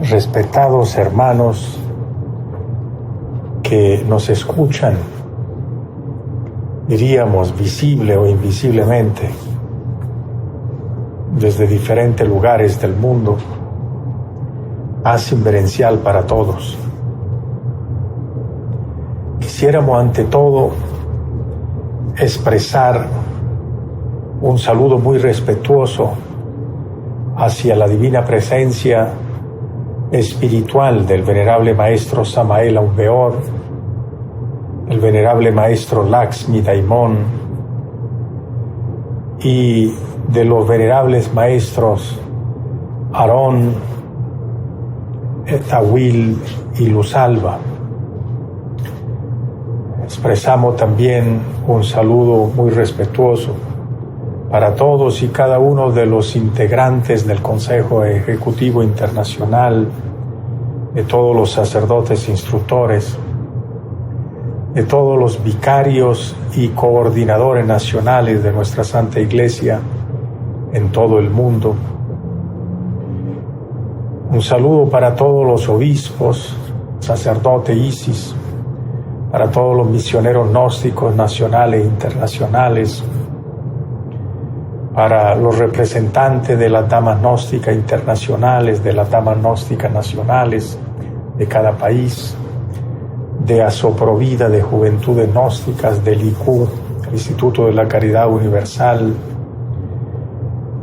respetados hermanos que nos escuchan, diríamos visible o invisiblemente, desde diferentes lugares del mundo, paz inverencial para todos. Quisiéramos ante todo expresar un saludo muy respetuoso hacia la divina presencia espiritual del venerable maestro Samael Aun Weor, el venerable maestro Lakshmi Daimon y de los venerables maestros Aarón, Tawil y Luz Alba. Expresamos también un saludo muy respetuoso para todos y cada uno de los integrantes del Consejo Ejecutivo Internacional, de todos los sacerdotes instructores, de todos los vicarios y coordinadores nacionales de nuestra Santa Iglesia en todo el mundo. Un saludo para todos los obispos, sacerdotes ISIS, para todos los misioneros gnósticos nacionales e internacionales, para los representantes de las damas gnósticas internacionales, de las damas gnósticas nacionales de cada país, de Asoprovida, de Juventudes Gnósticas, del ICU, el Instituto de la Caridad Universal,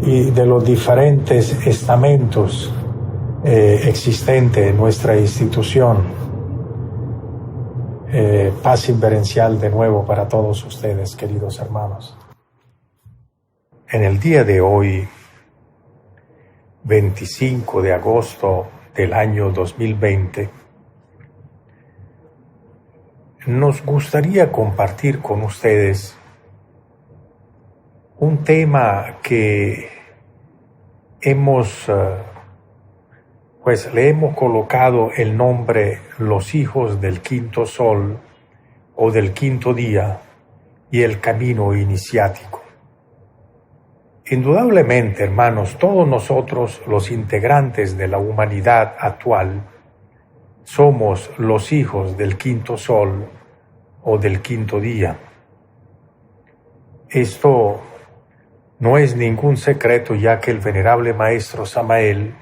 y de los diferentes estamentos existentes en nuestra institución. Paz inverencial de nuevo para todos ustedes, queridos hermanos. En el día de hoy, 25 de agosto del año 2020, nos gustaría compartir con ustedes un tema que le hemos colocado el nombre Los hijos del quinto sol o del quinto día y el camino iniciático. Indudablemente, hermanos, todos nosotros, los integrantes de la humanidad actual, somos los hijos del quinto sol o del quinto día. Esto no es ningún secreto, ya que el venerable maestro Samael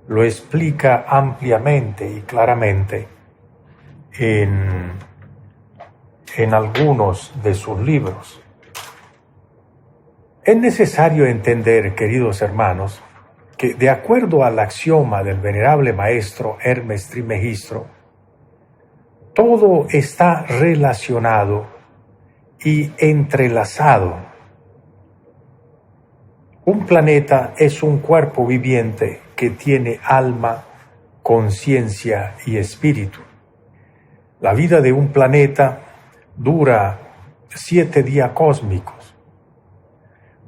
lo explica ampliamente y claramente en algunos de sus libros. Es necesario entender, queridos hermanos, que de acuerdo al axioma del venerable maestro Hermes Trismegistro, todo está relacionado y entrelazado. Un planeta es un cuerpo viviente que tiene alma, conciencia y espíritu. La vida de un planeta dura 7 días cósmicos,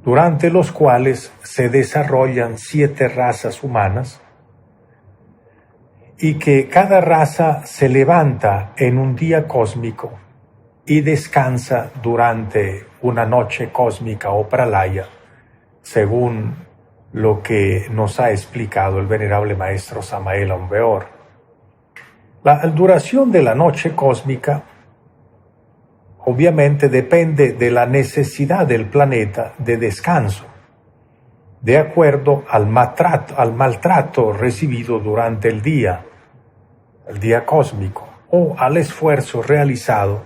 durante los cuales se desarrollan 7 razas humanas, y que cada raza se levanta en un día cósmico y descansa durante una noche cósmica o pralaya, según lo que nos ha explicado el venerable maestro Samael Aun Weor. La duración de la noche cósmica obviamente depende de la necesidad del planeta de descanso, de acuerdo al maltrato recibido durante el día cósmico, o al esfuerzo realizado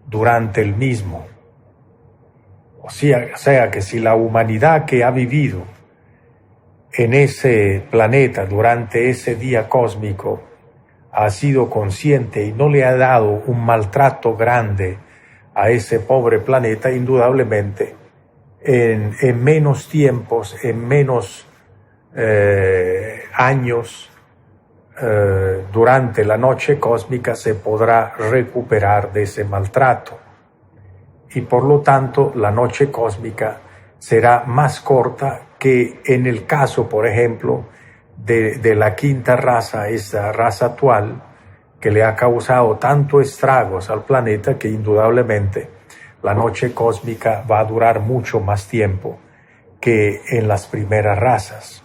durante el mismo. O sea que si la humanidad que ha vivido en ese planeta durante ese día cósmico ha sido consciente y no le ha dado un maltrato grande a ese pobre planeta, indudablemente en menos tiempos, en menos años, durante la noche cósmica se podrá recuperar de ese maltrato. Y por lo tanto la noche cósmica será más corta que en el caso, por ejemplo, de la quinta raza, esa raza actual, que le ha causado tanto estragos al planeta que indudablemente la noche cósmica va a durar mucho más tiempo que en las primeras razas.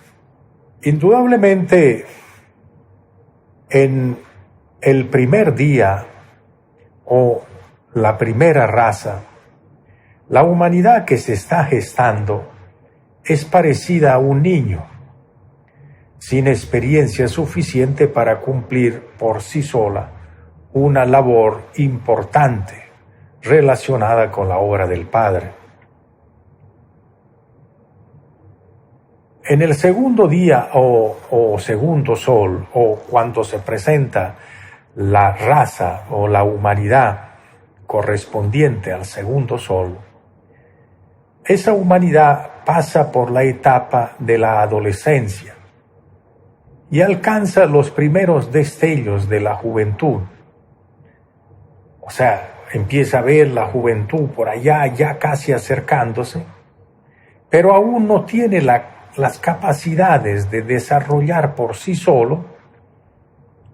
Indudablemente En el primer día o la primera raza, la humanidad que se está gestando es parecida a un niño, sin experiencia suficiente para cumplir por sí sola una labor importante relacionada con la obra del Padre. En el segundo día o segundo sol, o cuando se presenta la raza o la humanidad correspondiente al segundo sol, esa humanidad pasa por la etapa de la adolescencia y alcanza los primeros destellos de la juventud. O sea, empieza a ver la juventud por allá, ya casi acercándose, pero aún no tiene las capacidades de desarrollar por sí solo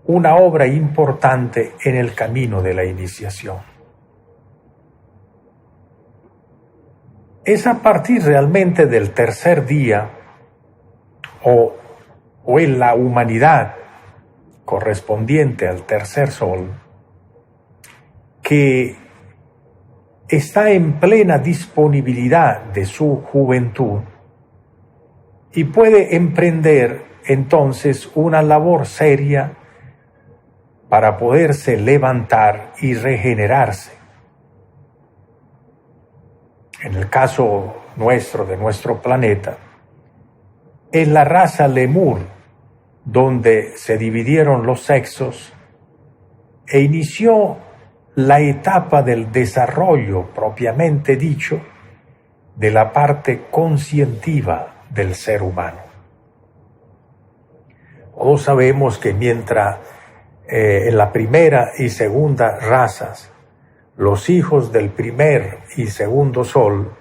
una obra importante en el camino de la iniciación. Es a partir realmente del tercer día o en la humanidad correspondiente al tercer sol que está en plena disponibilidad de su juventud y puede emprender entonces una labor seria para poderse levantar y regenerarse. En el caso nuestro, de nuestro planeta, en la raza Lemur, donde se dividieron los sexos e inició la etapa del desarrollo propiamente dicho de la parte conscientiva del ser humano. Todos sabemos que mientras en la primera y segunda razas los hijos del primer y segundo sol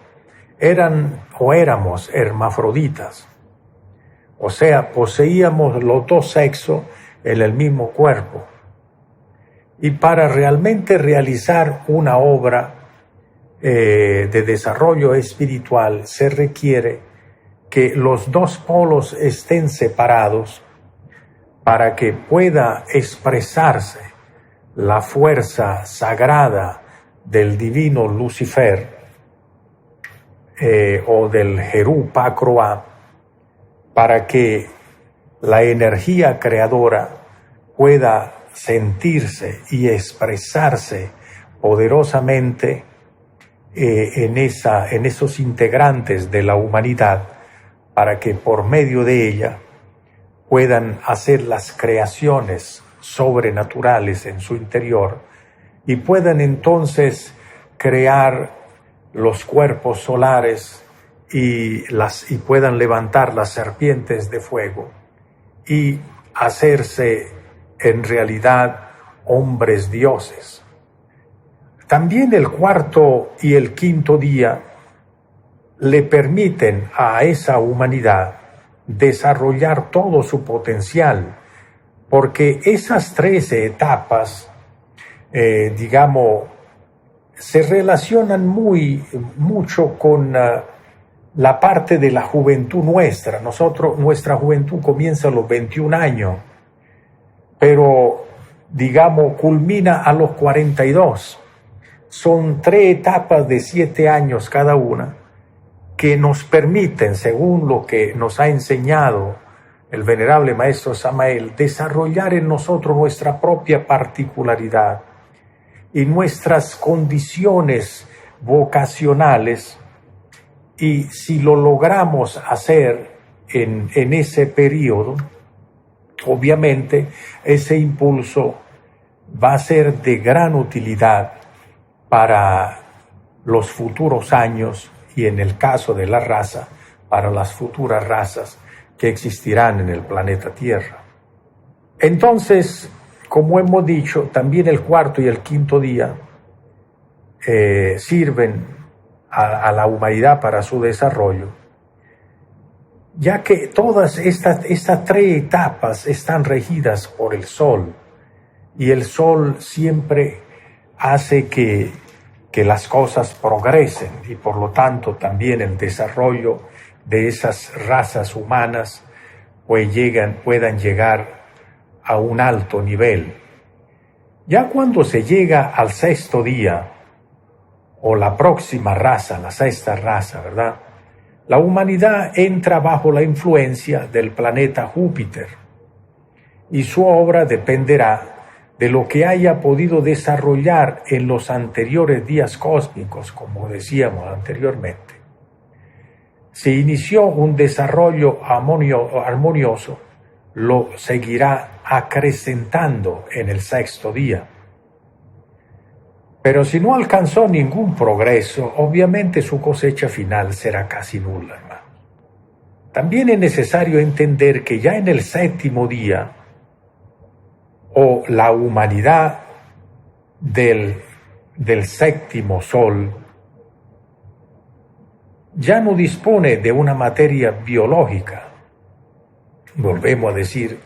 éramos hermafroditas, o sea, poseíamos los dos sexos en el mismo cuerpo. Y para realmente realizar una obra de desarrollo espiritual se requiere que los dos polos estén separados para que pueda expresarse la fuerza sagrada del divino Lucifer o del Jerú Pacroa, para que la energía creadora pueda sentirse y expresarse poderosamente en esos integrantes de la humanidad, para que por medio de ella puedan hacer las creaciones sobrenaturales en su interior y puedan entonces crear los cuerpos solares y puedan levantar las serpientes de fuego y hacerse en realidad hombres dioses. También el cuarto y el quinto día le permiten a esa humanidad desarrollar todo su potencial, porque esas 13 etapas, se relacionan mucho con la parte de la juventud nuestra. Nuestra juventud comienza a los 21 años, pero, culmina a los 42. Son 3 etapas de 7 años cada una, que nos permiten, según lo que nos ha enseñado el venerable Maestro Samael, desarrollar en nosotros nuestra propia particularidad y nuestras condiciones vocacionales, y si lo logramos hacer en ese periodo, obviamente ese impulso va a ser de gran utilidad para los futuros años y, en el caso de la raza, para las futuras razas que existirán en el planeta Tierra. Entonces, como hemos dicho, también el cuarto y el quinto día sirven a la humanidad para su desarrollo, ya que todas estas 3 etapas están regidas por el Sol, y el Sol siempre hace que las cosas progresen, y por lo tanto también el desarrollo de esas razas humanas puedan llegar a un alto nivel. Ya cuando se llega al sexto día, o la próxima raza, la sexta raza, ¿verdad? La humanidad entra bajo la influencia del planeta Júpiter y su obra dependerá de lo que haya podido desarrollar en los anteriores días cósmicos, como decíamos anteriormente. Si inició un desarrollo armonioso, lo seguirá acrecentando en el sexto día. Pero si no alcanzó ningún progreso, obviamente su cosecha final será casi nula, hermano. También es necesario entender que ya en el séptimo día, o la humanidad del séptimo sol, ya no dispone de una materia biológica. Volvemos a decir,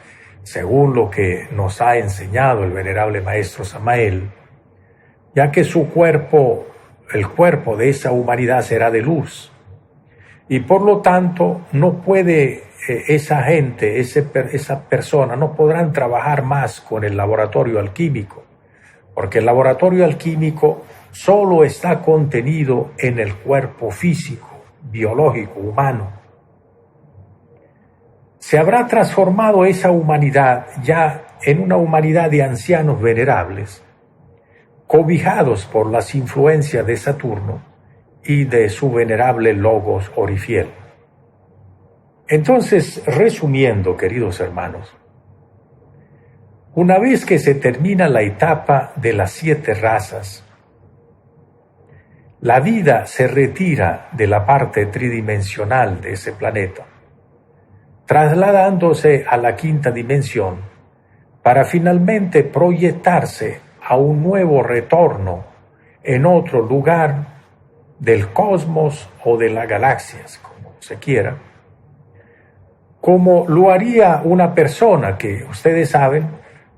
según lo que nos ha enseñado el venerable maestro Samael, ya que su cuerpo, el cuerpo de esa humanidad será de luz, y por lo tanto no puede esa gente, esa persona, no podrán trabajar más con el laboratorio alquímico, porque el laboratorio alquímico solo está contenido en el cuerpo físico, biológico, humano. Se habrá transformado esa humanidad ya en una humanidad de ancianos venerables, cobijados por las influencias de Saturno y de su venerable Logos Orifiel. Entonces, resumiendo, queridos hermanos, una vez que se termina la etapa de las 7 razas, la vida se retira de la parte tridimensional de ese planeta, trasladándose a la 5ª dimensión para finalmente proyectarse a un nuevo retorno en otro lugar del cosmos o de las galaxias, como se quiera, como lo haría una persona que, ustedes saben,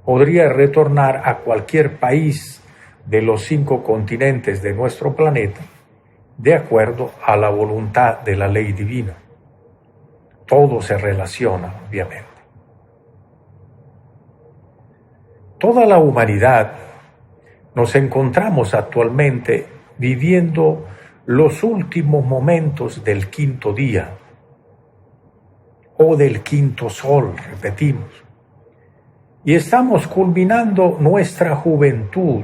podría retornar a cualquier país de los 5 continentes de nuestro planeta, de acuerdo a la voluntad de la ley divina. Todo se relaciona, obviamente. Toda la humanidad nos encontramos actualmente viviendo los últimos momentos del 5.º día, o del 5.º sol, repetimos. Y estamos culminando nuestra juventud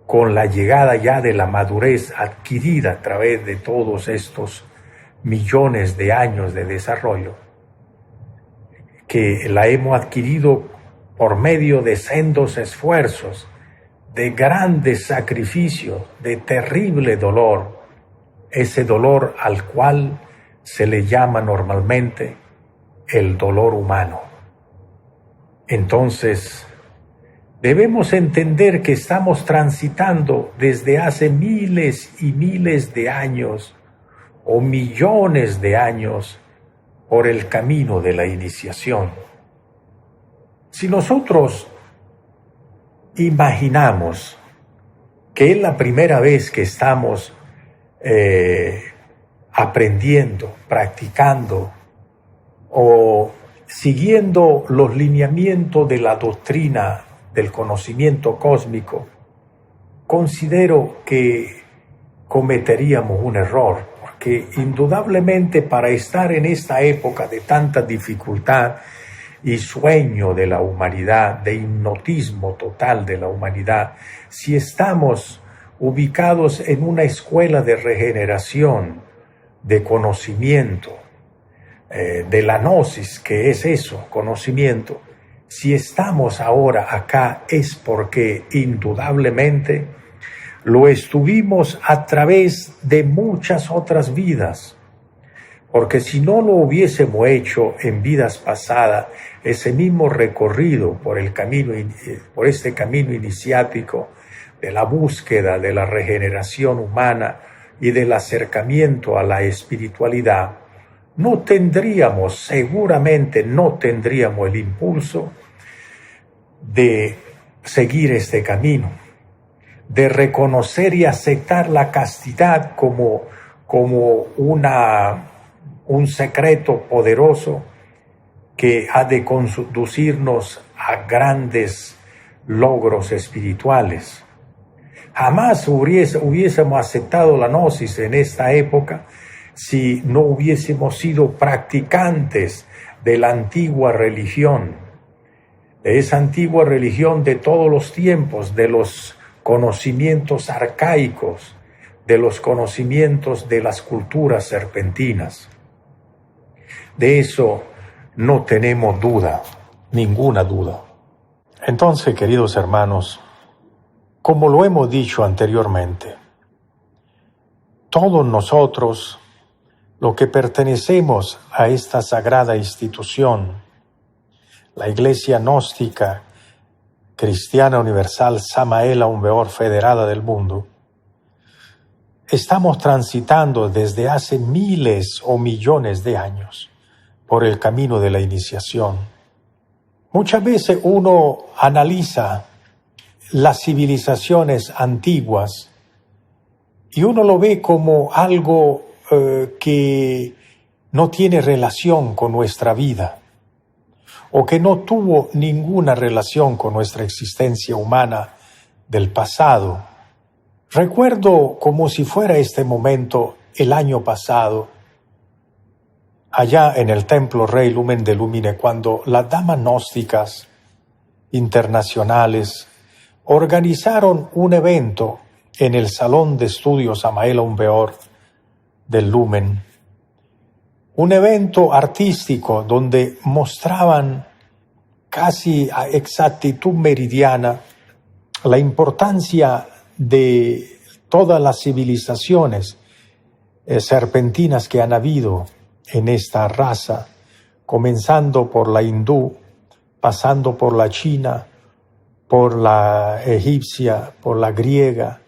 con la llegada ya de la madurez adquirida a través de todos estos millones de años de desarrollo, que la hemos adquirido por medio de sendos esfuerzos, de grandes sacrificios, de terrible dolor, ese dolor al cual se le llama normalmente el dolor humano. Entonces, debemos entender que estamos transitando desde hace miles y miles de años o millones de años por el camino de la iniciación. Si nosotros imaginamos que es la primera vez que estamos aprendiendo, practicando o siguiendo los lineamientos de la doctrina del conocimiento cósmico, considero que cometeríamos un error, porque indudablemente para estar en esta época de tanta dificultad y sueño de la humanidad, de hipnotismo total de la humanidad, si estamos ubicados en una escuela de regeneración, de conocimiento, de la gnosis, que es eso, conocimiento, si estamos ahora acá es porque indudablemente lo estuvimos a través de muchas otras vidas, porque si no lo hubiésemos hecho en vidas pasadas, ese mismo recorrido por el camino, por este camino iniciático de la búsqueda de la regeneración humana y del acercamiento a la espiritualidad, seguramente no tendríamos el impulso de seguir este camino, de reconocer y aceptar la castidad como un secreto poderoso que ha de conducirnos a grandes logros espirituales. Jamás hubiésemos aceptado la gnosis en esta época si no hubiésemos sido practicantes de la antigua religión, de esa antigua religión de todos los tiempos, de los conocimientos arcaicos, de los conocimientos de las culturas serpentinas. De eso no tenemos duda, ninguna duda. Entonces, queridos hermanos, como lo hemos dicho anteriormente, todos nosotros, los que pertenecemos a esta sagrada institución, la Iglesia Gnóstica Cristiana Universal Samael Aun Weor Federada del Mundo, estamos transitando desde hace miles o millones de años por el camino de la iniciación. Muchas veces uno analiza las civilizaciones antiguas y uno lo ve como algo que no tiene relación con nuestra vida o que no tuvo ninguna relación con nuestra existencia humana del pasado. Recuerdo como si fuera este momento el año pasado, allá en el Templo Rey Lumen de Lumine, cuando las damas gnósticas internacionales organizaron un evento en el Salón de Estudios Samael Aun Weor del Lumen, un evento artístico donde mostraban casi a exactitud meridiana la importancia de todas las civilizaciones serpentinas que han habido en esta raza, comenzando por la hindú, pasando por la china, por la egipcia, por la griega,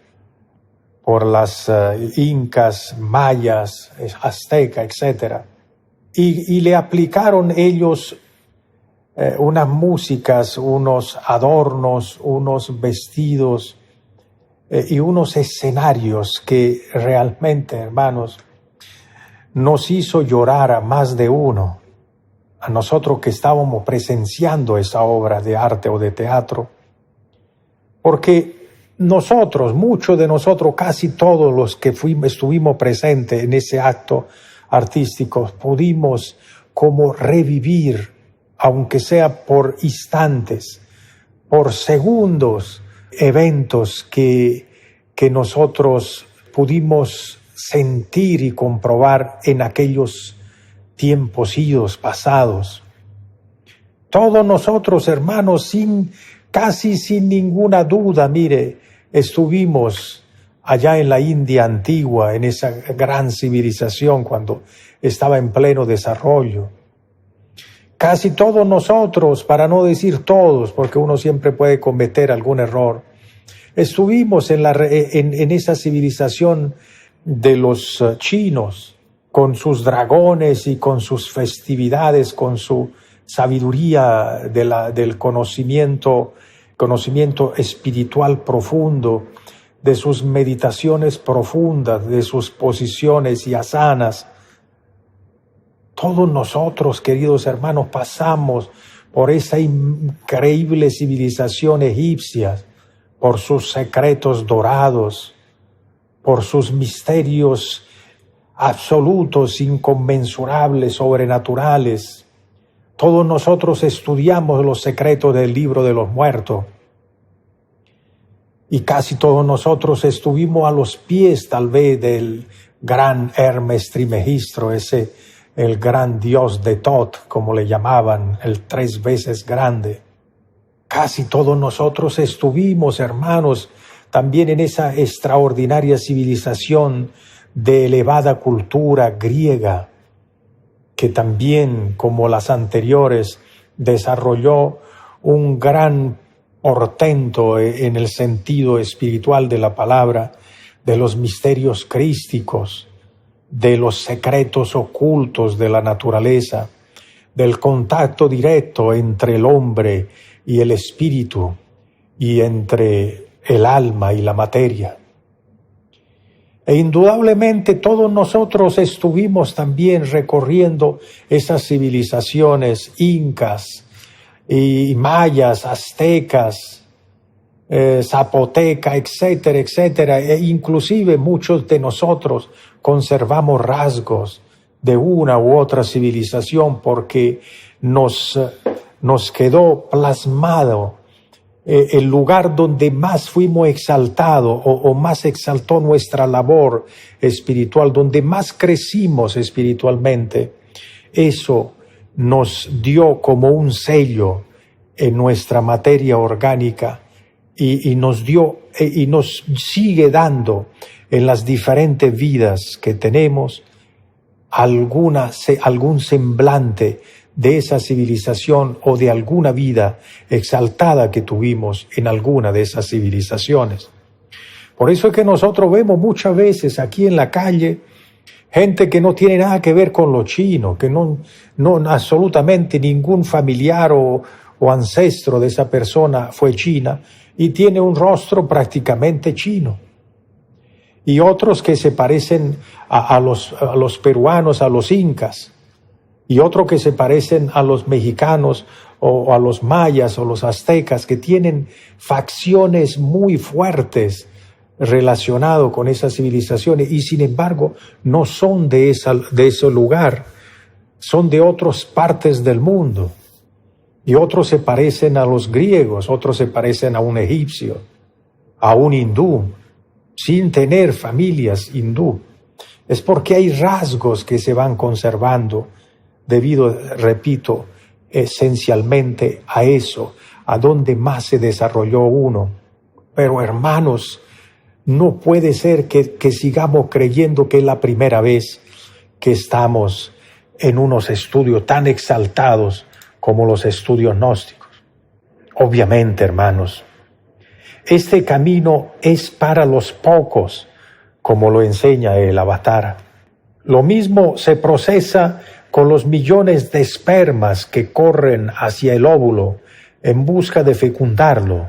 por las incas, mayas, azteca, etc. Y le aplicaron ellos unas músicas, unos adornos, unos vestidos y unos escenarios que realmente, hermanos, nos hizo llorar a más de uno, a nosotros que estábamos presenciando esa obra de arte o de teatro, porque nosotros, muchos de nosotros, casi todos los que estuvimos presentes en ese acto artístico, pudimos como revivir, aunque sea por instantes, por segundos, eventos que nosotros pudimos sentir y comprobar en aquellos tiempos idos pasados. Todos nosotros, hermanos, casi sin ninguna duda, mire, estuvimos allá en la India antigua, en esa gran civilización cuando estaba en pleno desarrollo. Casi todos nosotros, para no decir todos, porque uno siempre puede cometer algún error, estuvimos en esa civilización de los chinos, con sus dragones y con sus festividades, con su sabiduría del conocimiento espiritual profundo, de sus meditaciones profundas, de sus posiciones y asanas. Todos nosotros, queridos hermanos, pasamos por esa increíble civilización egipcia, por sus secretos dorados, por sus misterios absolutos, inconmensurables, sobrenaturales. Todos nosotros estudiamos los secretos del libro de los muertos. Y casi todos nosotros estuvimos a los pies, tal vez, del gran Hermes Trismegisto, el gran dios de Tot, como le llamaban, el 3 veces grande. Casi todos nosotros estuvimos, hermanos, también en esa extraordinaria civilización de elevada cultura griega, que también, como las anteriores, desarrolló un gran portento en el sentido espiritual de la palabra, de los misterios crísticos, de los secretos ocultos de la naturaleza, del contacto directo entre el hombre y el espíritu, y entre el alma y la materia. E indudablemente todos nosotros estuvimos también recorriendo esas civilizaciones incas y mayas, aztecas, zapoteca, etcétera, etcétera. E inclusive muchos de nosotros conservamos rasgos de una u otra civilización porque nos quedó plasmado el lugar donde más fuimos exaltados o más exaltó nuestra labor espiritual, donde más crecimos espiritualmente. Eso nos dio como un sello en nuestra materia orgánica y nos dio y nos sigue dando en las diferentes vidas que tenemos algún semblante de esa civilización o de alguna vida exaltada que tuvimos en alguna de esas civilizaciones. Por eso es que nosotros vemos muchas veces aquí en la calle gente que no tiene nada que ver con lo chino, que no absolutamente ningún familiar o ancestro de esa persona fue china y tiene un rostro prácticamente chino. Y otros que se parecen a los peruanos, a los incas, y otros que se parecen a los mexicanos o a los mayas o los aztecas, que tienen facciones muy fuertes relacionadas con esas civilizaciones y sin embargo no son de ese lugar, son de otras partes del mundo. Y otros se parecen a los griegos, otros se parecen a un egipcio, a un hindú, sin tener familias hindú. Es porque hay rasgos que se van conservando debido, repito, esencialmente a eso, a donde más se desarrolló uno. Pero hermanos, no puede ser que sigamos creyendo que es la primera vez que estamos en unos estudios tan exaltados como los estudios gnósticos. Obviamente, hermanos, este camino es para los pocos, como lo enseña el Avatar. Lo mismo se procesa con los millones de espermas que corren hacia el óvulo en busca de fecundarlo,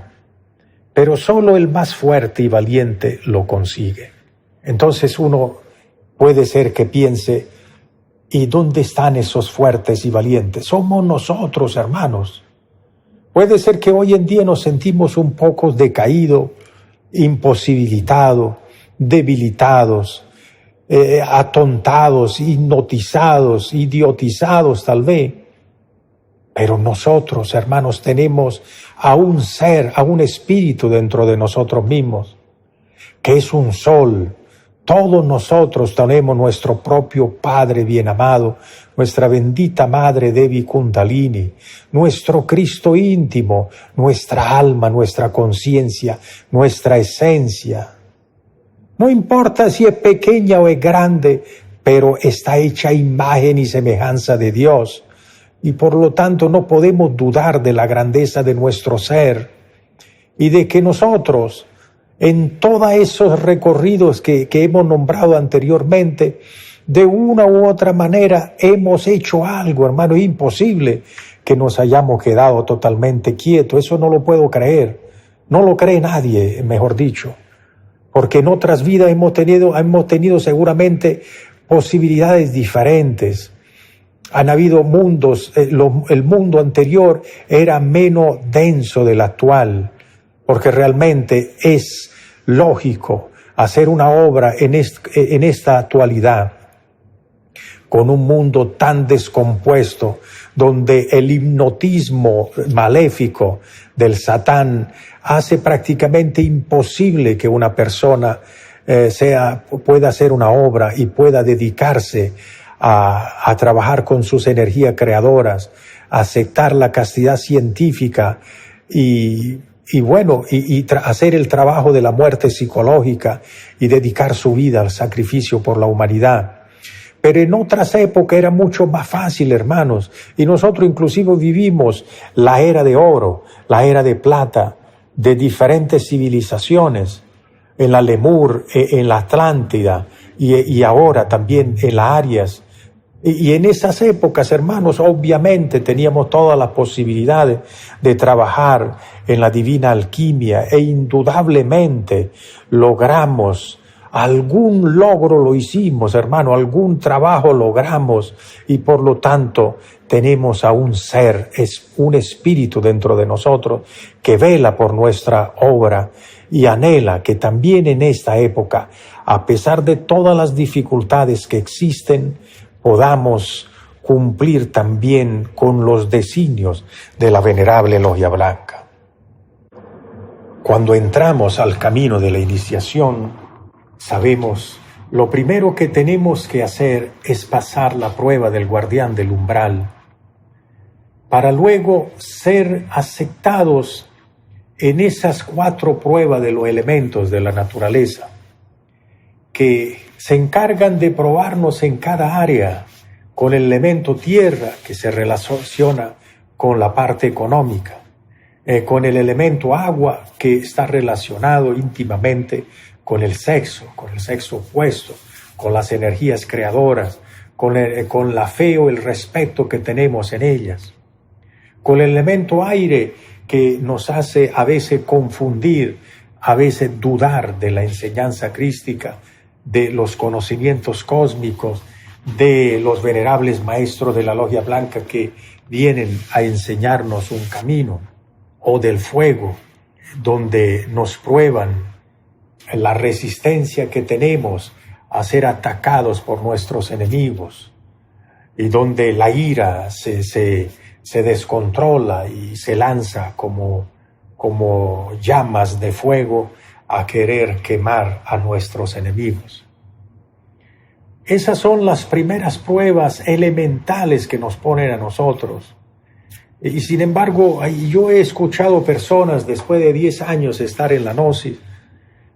pero solo el más fuerte y valiente lo consigue. Entonces uno puede ser que piense, ¿y dónde están esos fuertes y valientes? Somos nosotros, hermanos. Puede ser que hoy en día nos sentimos un poco decaídos, imposibilitados, debilitados, atontados, hipnotizados, idiotizados tal vez. Pero nosotros, hermanos, tenemos a un ser, a un espíritu dentro de nosotros mismos, que es un sol. Todos nosotros tenemos nuestro propio Padre bien amado, nuestra bendita Madre Devi Kundalini, nuestro Cristo íntimo, nuestra alma, nuestra conciencia, nuestra esencia. No importa si es pequeña o es grande, pero está hecha a imagen y semejanza de Dios. Y por lo tanto no podemos dudar de la grandeza de nuestro ser y de que nosotros, en todos esos recorridos que hemos nombrado anteriormente, de una u otra manera hemos hecho algo, hermano. Es imposible que nos hayamos quedado totalmente quietos. Eso no lo puedo creer. No lo cree nadie, mejor dicho. Porque en otras vidas hemos tenido seguramente posibilidades diferentes. Han habido mundos, el mundo anterior era menos denso del actual, porque realmente es lógico hacer una obra en esta actualidad, con un mundo tan descompuesto, donde el hipnotismo maléfico del Satán hace prácticamente imposible que una persona pueda hacer una obra y pueda dedicarse a trabajar con sus energías creadoras, a aceptar la castidad científica y hacer el trabajo de la muerte psicológica y dedicar su vida al sacrificio por la humanidad. Pero en otras épocas era mucho más fácil, hermanos, y nosotros inclusive vivimos la era de oro, la era de plata, de diferentes civilizaciones, en la Lemur, en la Atlántida y ahora también en las Arias. Y en esas épocas, hermanos, obviamente teníamos todas las posibilidades de trabajar en la divina alquimia e indudablemente logramos algún logro lo hicimos, hermano, algún trabajo logramos y por lo tanto tenemos a un ser, es un espíritu dentro de nosotros que vela por nuestra obra y anhela que también en esta época, a pesar de todas las dificultades que existen, podamos cumplir también con los designios de la venerable Logia Blanca. Cuando entramos al camino de la iniciación, sabemos, lo primero que tenemos que hacer es pasar la prueba del guardián del umbral, para luego ser aceptados en esas 4 pruebas de los elementos de la naturaleza, que se encargan de probarnos en cada área, con el elemento tierra, que se relaciona con la parte económica, con el elemento agua, que está relacionado íntimamente con el sexo opuesto, con las energías creadoras, con la fe o el respeto que tenemos en ellas, con el elemento aire, que nos hace a veces confundir, a veces dudar de la enseñanza crística, de los conocimientos cósmicos, de los venerables maestros de la Logia Blanca que vienen a enseñarnos un camino, o del fuego, donde nos prueban la resistencia que tenemos a ser atacados por nuestros enemigos, y donde la ira se descontrola y se lanza como llamas de fuego a querer quemar a nuestros enemigos. Esas son las primeras pruebas elementales que nos ponen a nosotros. Y sin embargo, yo he escuchado personas después de 10 años estar en la gnosis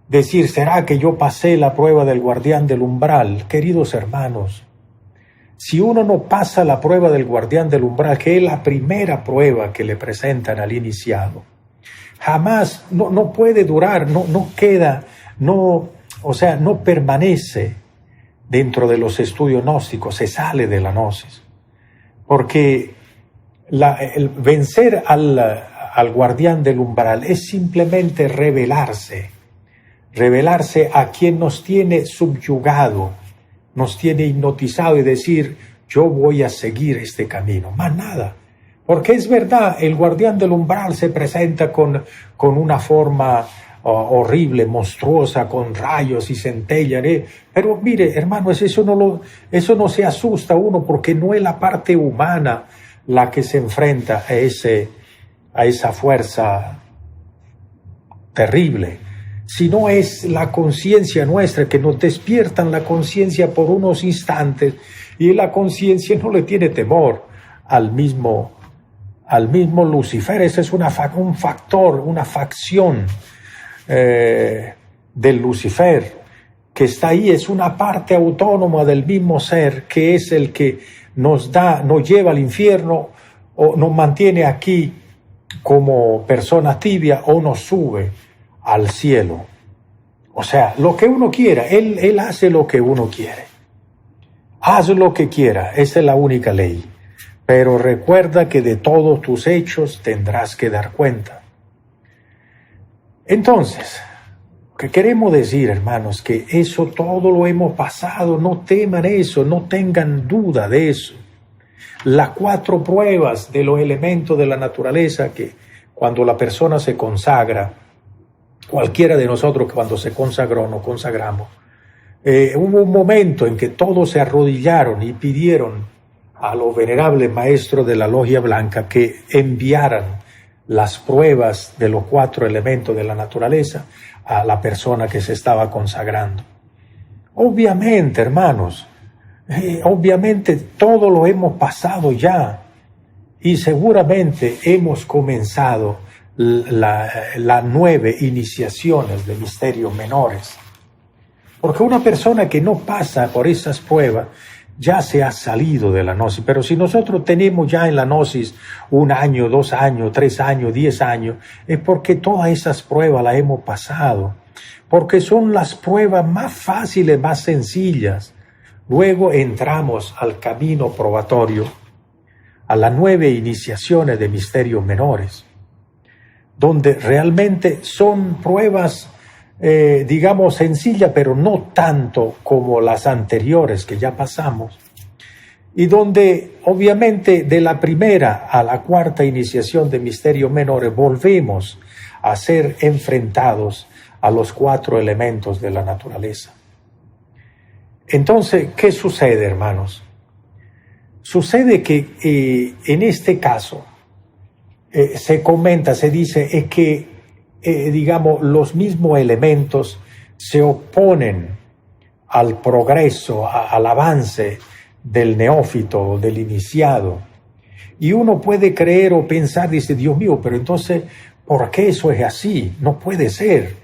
decir, ¿será que yo pasé la prueba del guardián del umbral? Queridos hermanos, si uno no pasa la prueba del guardián del umbral, que es la primera prueba que le presentan al iniciado, jamás, no puede durar, no queda, no permanece dentro de los estudios gnósticos, se sale de la gnosis. Porque el vencer al guardián del umbral es simplemente revelarse a quien nos tiene subyugado, nos tiene hipnotizado y decir, yo voy a seguir este camino, más nada. Porque es verdad, el guardián del umbral se presenta con una forma horrible, monstruosa, con rayos y centellas, pero mire, hermanos, eso no se asusta uno, porque no es la parte humana la que se enfrenta a esa fuerza terrible, sino es la conciencia nuestra, que nos despiertan la conciencia por unos instantes, y la conciencia no le tiene temor al mismo Lucifer. Ese es un factor, una facción del Lucifer que está ahí, es una parte autónoma del mismo ser, que es el que nos lleva al infierno, o nos mantiene aquí como persona tibia, o nos sube al cielo. O sea, lo que uno quiera, él hace lo que uno quiere. Haz lo que quiera, esa es la única ley. Pero recuerda que de todos tus hechos tendrás que dar cuenta. Entonces, lo que queremos decir, hermanos, que eso todo lo hemos pasado, no teman eso, no tengan duda de eso. Las 4 pruebas de los elementos de la naturaleza, que cuando la persona se consagra, cualquiera de nosotros cuando se consagró, nos consagramos, hubo un momento en que todos se arrodillaron y pidieron a los venerables maestros de la Logia Blanca que enviaran las pruebas de los 4 elementos de la naturaleza a la persona que se estaba consagrando. Obviamente, hermanos, obviamente todo lo hemos pasado ya, y seguramente hemos comenzado las 9 iniciaciones de misterios menores. Porque una persona que no pasa por esas pruebas ya se ha salido de la gnosis. Pero si nosotros tenemos ya en la gnosis 1 año, 2 años, 3 años, 10 años, es porque todas esas pruebas las hemos pasado. Porque son las pruebas más fáciles, más sencillas. Luego entramos al camino probatorio, a las 9 iniciaciones de misterios menores, donde realmente son pruebas digamos, sencilla, pero no tanto como las anteriores que ya pasamos, y donde obviamente de la primera a la cuarta iniciación de misterios menores volvemos a ser enfrentados a los 4 elementos de la naturaleza. Entonces, ¿qué sucede, hermanos? Sucede que en este caso se comenta, se dice, es que, digamos, los mismos elementos se oponen al progreso, al avance del neófito, del iniciado. Y uno puede creer o pensar, dice, Dios mío, pero entonces, ¿por qué eso es así? No puede ser.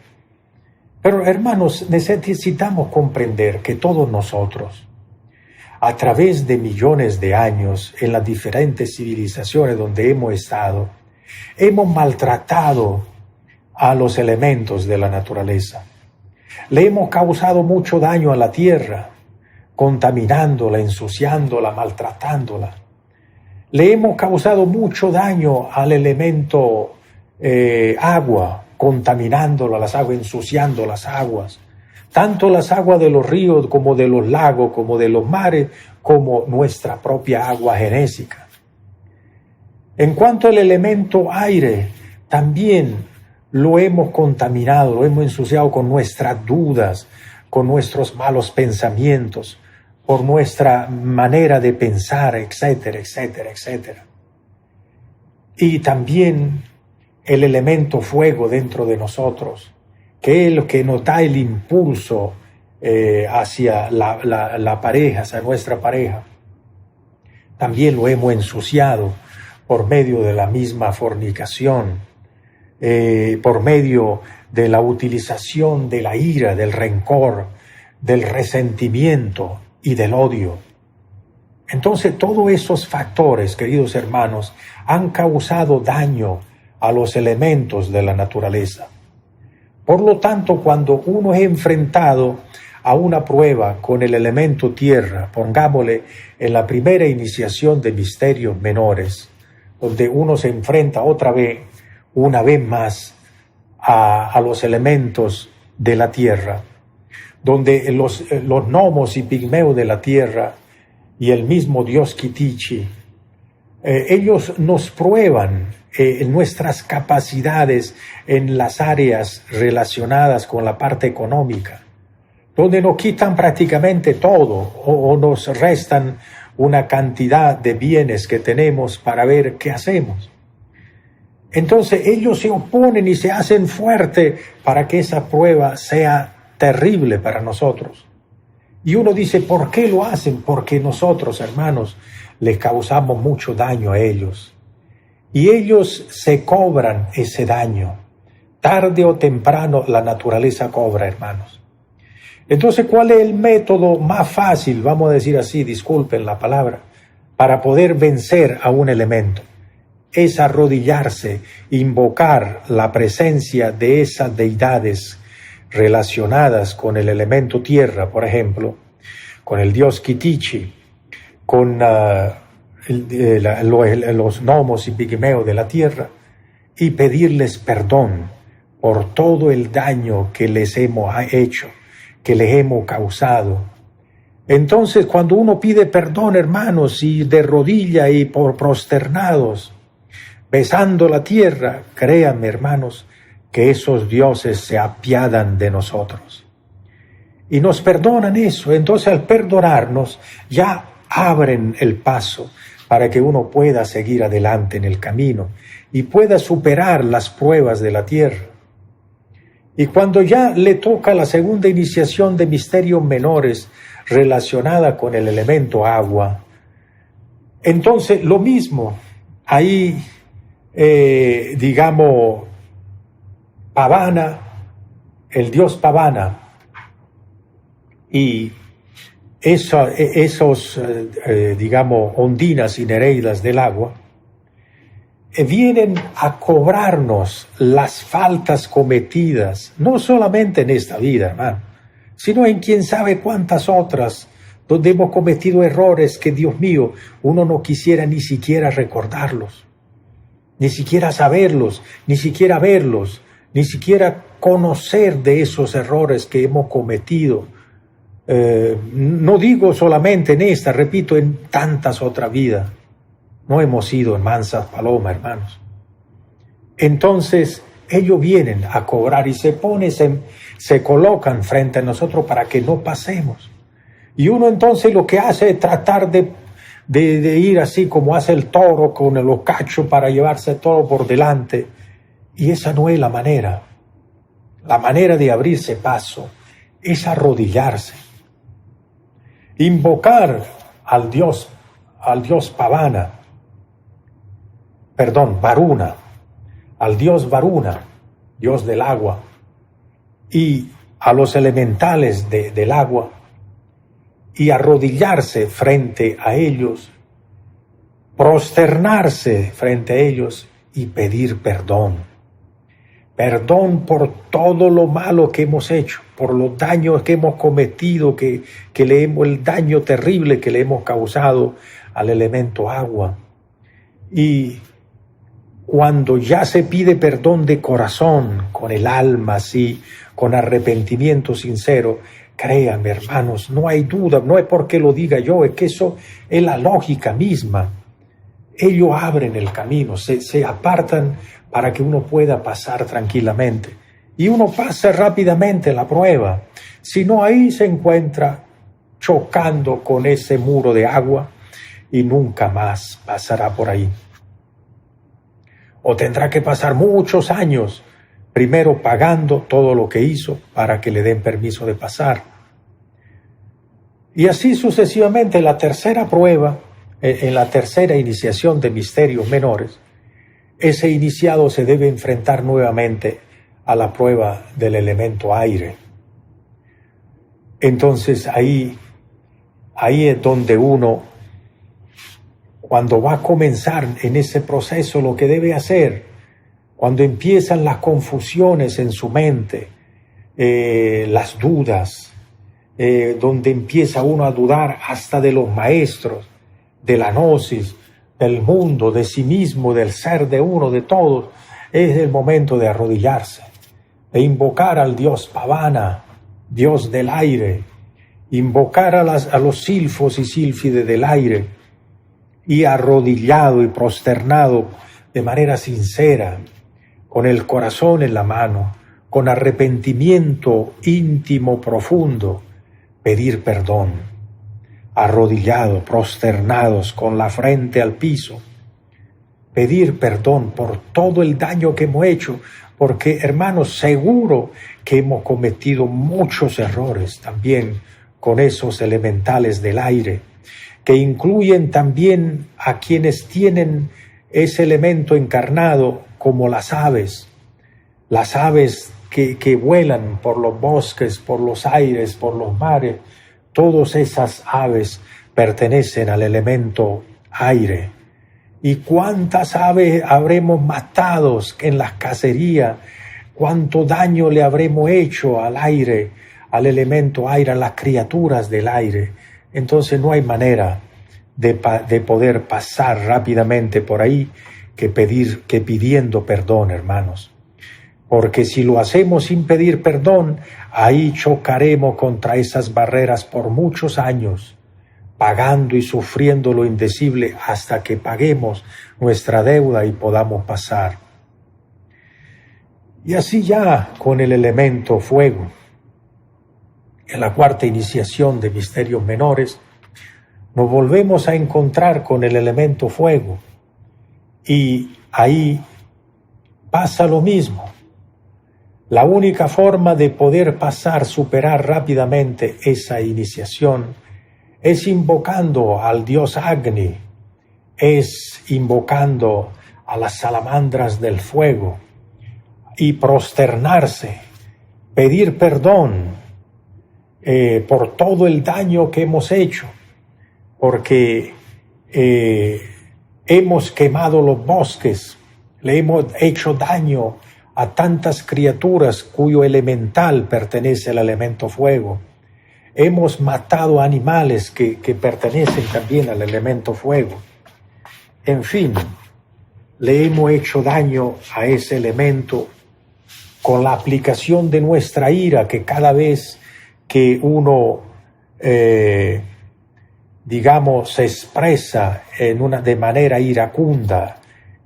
Pero, hermanos, necesitamos comprender que todos nosotros, a través de millones de años, en las diferentes civilizaciones donde hemos estado, hemos maltratado a los elementos de la naturaleza. Le hemos causado mucho daño a la tierra, contaminándola, ensuciándola, maltratándola. Le hemos causado mucho daño al elemento agua, contaminándola, las aguas, ensuciando las aguas. Tanto las aguas de los ríos como de los lagos, como de los mares, como nuestra propia agua genésica. En cuanto al elemento aire, también lo hemos contaminado, lo hemos ensuciado con nuestras dudas, con nuestros malos pensamientos, por nuestra manera de pensar, etcétera, etcétera, etcétera. Y también el elemento fuego dentro de nosotros, que es lo que nos da el impulso hacia la pareja, hacia nuestra pareja. También lo hemos ensuciado por medio de la misma fornicación, por medio de la utilización de la ira, del rencor, del resentimiento y del odio. Entonces, todos esos factores, queridos hermanos, han causado daño a los elementos de la naturaleza. Por lo tanto, cuando uno es enfrentado a una prueba con el elemento tierra, pongámosle en la primera iniciación de misterios menores, donde uno se enfrenta otra vez, una vez más, a los elementos de la tierra, donde los gnomos y pigmeos de la tierra y el mismo dios Kitichi, ellos nos prueban nuestras capacidades en las áreas relacionadas con la parte económica, donde nos quitan prácticamente todo o nos restan una cantidad de bienes que tenemos para ver qué hacemos. Entonces ellos se oponen y se hacen fuerte para que esa prueba sea terrible para nosotros. Y uno dice, ¿por qué lo hacen? Porque nosotros, hermanos, les causamos mucho daño a ellos. Y ellos se cobran ese daño. Tarde o temprano la naturaleza cobra, hermanos. Entonces, ¿cuál es el método más fácil, vamos a decir así, disculpen la palabra, para poder vencer a un elemento? Es arrodillarse, invocar la presencia de esas deidades relacionadas con el elemento tierra, por ejemplo, con el dios Kitichi, con los gnomos y pigmeos de la tierra, y pedirles perdón por todo el daño que les hemos hecho, que les hemos causado. Entonces, cuando uno pide perdón, hermanos, y de rodilla y por prosternados, besando la tierra, créanme, hermanos, que esos dioses se apiadan de nosotros. Y nos perdonan eso. Entonces, al perdonarnos, ya abren el paso para que uno pueda seguir adelante en el camino y pueda superar las pruebas de la tierra. Y cuando ya le toca la segunda iniciación de misterios menores relacionada con el elemento agua, entonces lo mismo, ahí digamos Pavana, el dios Pavana, y esos digamos ondinas y nereidas del agua vienen a cobrarnos las faltas cometidas, no solamente en esta vida, hermano, sino en quién sabe cuántas otras, donde hemos cometido errores que, Dios mío, uno no quisiera ni siquiera recordarlos, ni siquiera saberlos, ni siquiera verlos, ni siquiera conocer de esos errores que hemos cometido. No digo solamente en esta, repito, en tantas otras vidas. No hemos sido mansas palomas, hermanos. Entonces, ellos vienen a cobrar y se colocan frente a nosotros para que no pasemos. Y uno entonces lo que hace es tratar de ir así como hace el toro con los cachos para llevarse todo por delante. Y esa no es la manera. La manera de abrirse paso es arrodillarse. Invocar al Dios Varuna, al Dios Varuna, Dios del agua, y a los elementales del agua, y arrodillarse frente a ellos, prosternarse frente a ellos y pedir perdón. Perdón por todo lo malo que hemos hecho, por los daños que hemos cometido, el daño terrible que le hemos causado al elemento agua. Y cuando ya se pide perdón de corazón, con el alma así, con arrepentimiento sincero, créanme, hermanos, no hay duda, no es porque lo diga yo, es que eso es la lógica misma. Ellos abren el camino, se apartan para que uno pueda pasar tranquilamente. Y uno pasa rápidamente la prueba. Si no, ahí se encuentra chocando con ese muro de agua y nunca más pasará por ahí. O tendrá que pasar muchos años, primero pagando todo lo que hizo para que le den permiso de pasar. Y así sucesivamente, la tercera prueba, en la tercera iniciación de misterios menores, ese iniciado se debe enfrentar nuevamente a la prueba del elemento aire. Entonces ahí es donde uno, cuando va a comenzar en ese proceso, lo que debe hacer, cuando empiezan las confusiones en su mente, las dudas, donde empieza uno a dudar hasta de los maestros, de la gnosis, del mundo, de sí mismo, del ser de uno, de todos, es el momento de arrodillarse, de invocar al Dios Pavana, Dios del aire, invocar a los silfos y sílfides del aire, y arrodillado y prosternado de manera sincera, con el corazón en la mano, con arrepentimiento íntimo, profundo, pedir perdón. Arrodillados, prosternados, con la frente al piso, pedir perdón por todo el daño que hemos hecho, porque, hermanos, seguro que hemos cometido muchos errores también con esos elementales del aire, que incluyen también a quienes tienen ese elemento encarnado, como las aves que vuelan por los bosques, por los aires, por los mares. Todas esas aves pertenecen al elemento aire. ¿Y cuántas aves habremos matado en las cacerías? ¿Cuánto daño le habremos hecho al aire, al elemento aire, a las criaturas del aire? Entonces no hay manera de poder pasar rápidamente por ahí que pidiendo perdón, hermanos. Porque si lo hacemos sin pedir perdón, ahí chocaremos contra esas barreras por muchos años, pagando y sufriendo lo indecible hasta que paguemos nuestra deuda y podamos pasar. Y así ya con el elemento fuego, en la cuarta iniciación de misterios menores, nos volvemos a encontrar con el elemento fuego y ahí pasa lo mismo. La única forma de poder superar rápidamente esa iniciación es invocando al dios Agni, es invocando a las salamandras del fuego y prosternarse, pedir perdón por todo el daño que hemos hecho, porque hemos quemado los bosques, le hemos hecho daño a tantas criaturas cuyo elemental pertenece al elemento fuego. Hemos matado animales que pertenecen también al elemento fuego. En fin, le hemos hecho daño a ese elemento con la aplicación de nuestra ira, que cada vez que uno, se expresa de manera iracunda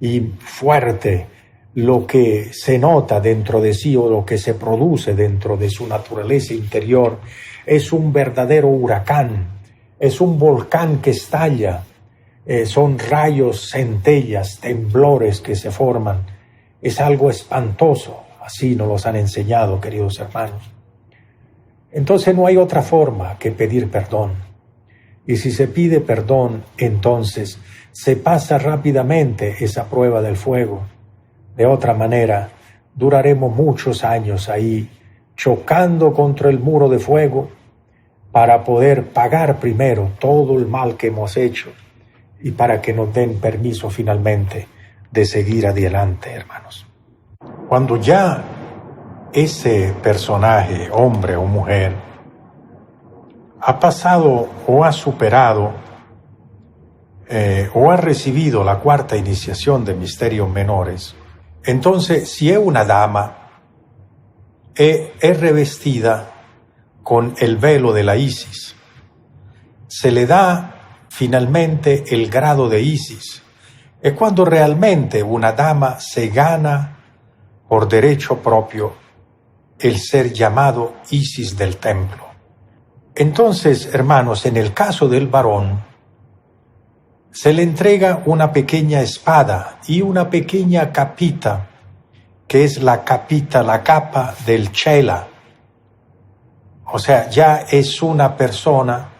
y fuerte lo que se nota dentro de sí o lo que se produce dentro de su naturaleza interior, es un verdadero huracán, es un volcán que estalla, son rayos, centellas, temblores que se forman. Es algo espantoso, así nos los han enseñado, queridos hermanos. Entonces no hay otra forma que pedir perdón. Y si se pide perdón, entonces se pasa rápidamente esa prueba del fuego. De otra manera, duraremos muchos años ahí, chocando contra el muro de fuego, para poder pagar primero todo el mal que hemos hecho y para que nos den permiso finalmente de seguir adelante, hermanos. Cuando ya ese personaje, hombre o mujer, ha pasado o ha superado o ha recibido la cuarta iniciación de misterios menores, entonces si es una dama, es revestida con el velo de la Isis. Se le da finalmente el grado de Isis. Es cuando realmente una dama se gana por derecho propio el ser llamado Isis del templo. Entonces, hermanos, en el caso del varón, se le entrega una pequeña espada y una pequeña capita, que es la capa del chela. O sea, ya es una persona,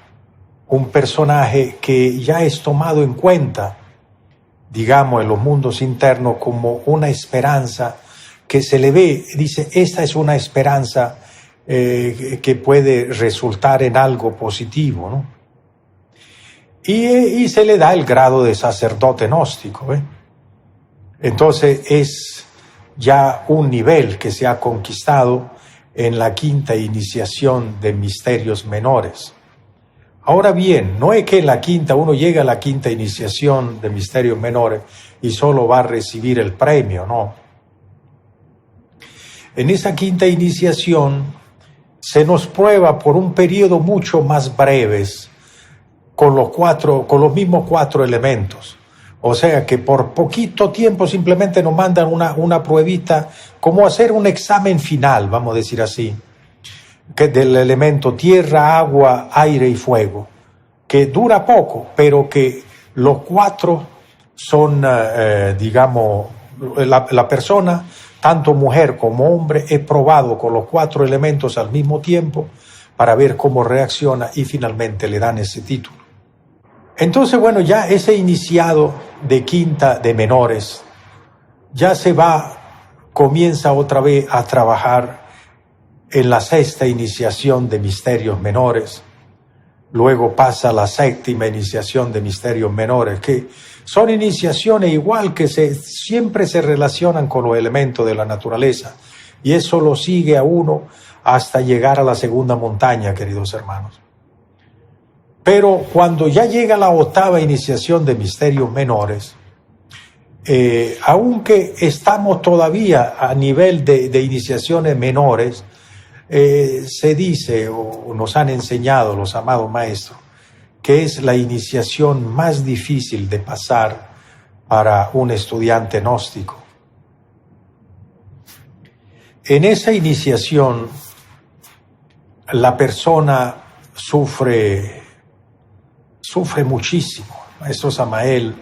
un personaje que ya es tomado en cuenta, digamos, en los mundos internos como una esperanza que se le ve, dice, esta es una esperanza que puede resultar en algo positivo, ¿no? Y se le da el grado de sacerdote gnóstico, ¿eh? Entonces es ya un nivel que se ha conquistado en la quinta iniciación de misterios menores. Ahora bien, no es que en la quinta uno llega a la quinta iniciación de misterios menores y solo va a recibir el premio, no. En esa quinta iniciación se nos prueba por un periodo mucho más breves con los mismos 4 elementos. O sea que por poquito tiempo simplemente nos mandan una pruebita, como hacer un examen final, vamos a decir así, que del elemento tierra, agua, aire y fuego, que dura poco, pero que los 4 son, la persona, tanto mujer como hombre, es probado con los 4 elementos al mismo tiempo para ver cómo reacciona y finalmente le dan ese título. Entonces, bueno, ya ese iniciado de quinta de menores ya comienza otra vez a trabajar en la sexta iniciación de misterios menores. Luego pasa a la séptima iniciación de misterios menores, que son iniciaciones igual que siempre se relacionan con los elementos de la naturaleza. Y eso lo sigue a uno hasta llegar a la segunda montaña, queridos hermanos. Pero cuando ya llega la octava iniciación de misterios menores, aunque estamos todavía a nivel de iniciaciones menores, se dice o nos han enseñado los amados maestros que es la iniciación más difícil de pasar para un estudiante gnóstico. En esa iniciación la persona sufre muchísimo. El maestro Samael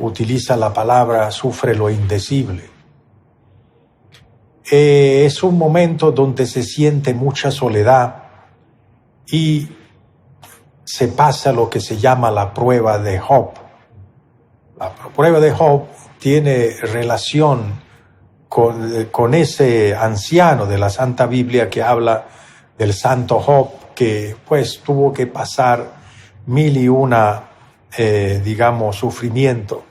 utiliza la palabra sufre lo indecible. Es un momento donde se siente mucha soledad y se pasa lo que se llama la prueba de Job. La prueba de Job tiene relación con ese anciano de la Santa Biblia que habla del santo Job, que pues tuvo que pasar 1001, sufrimiento,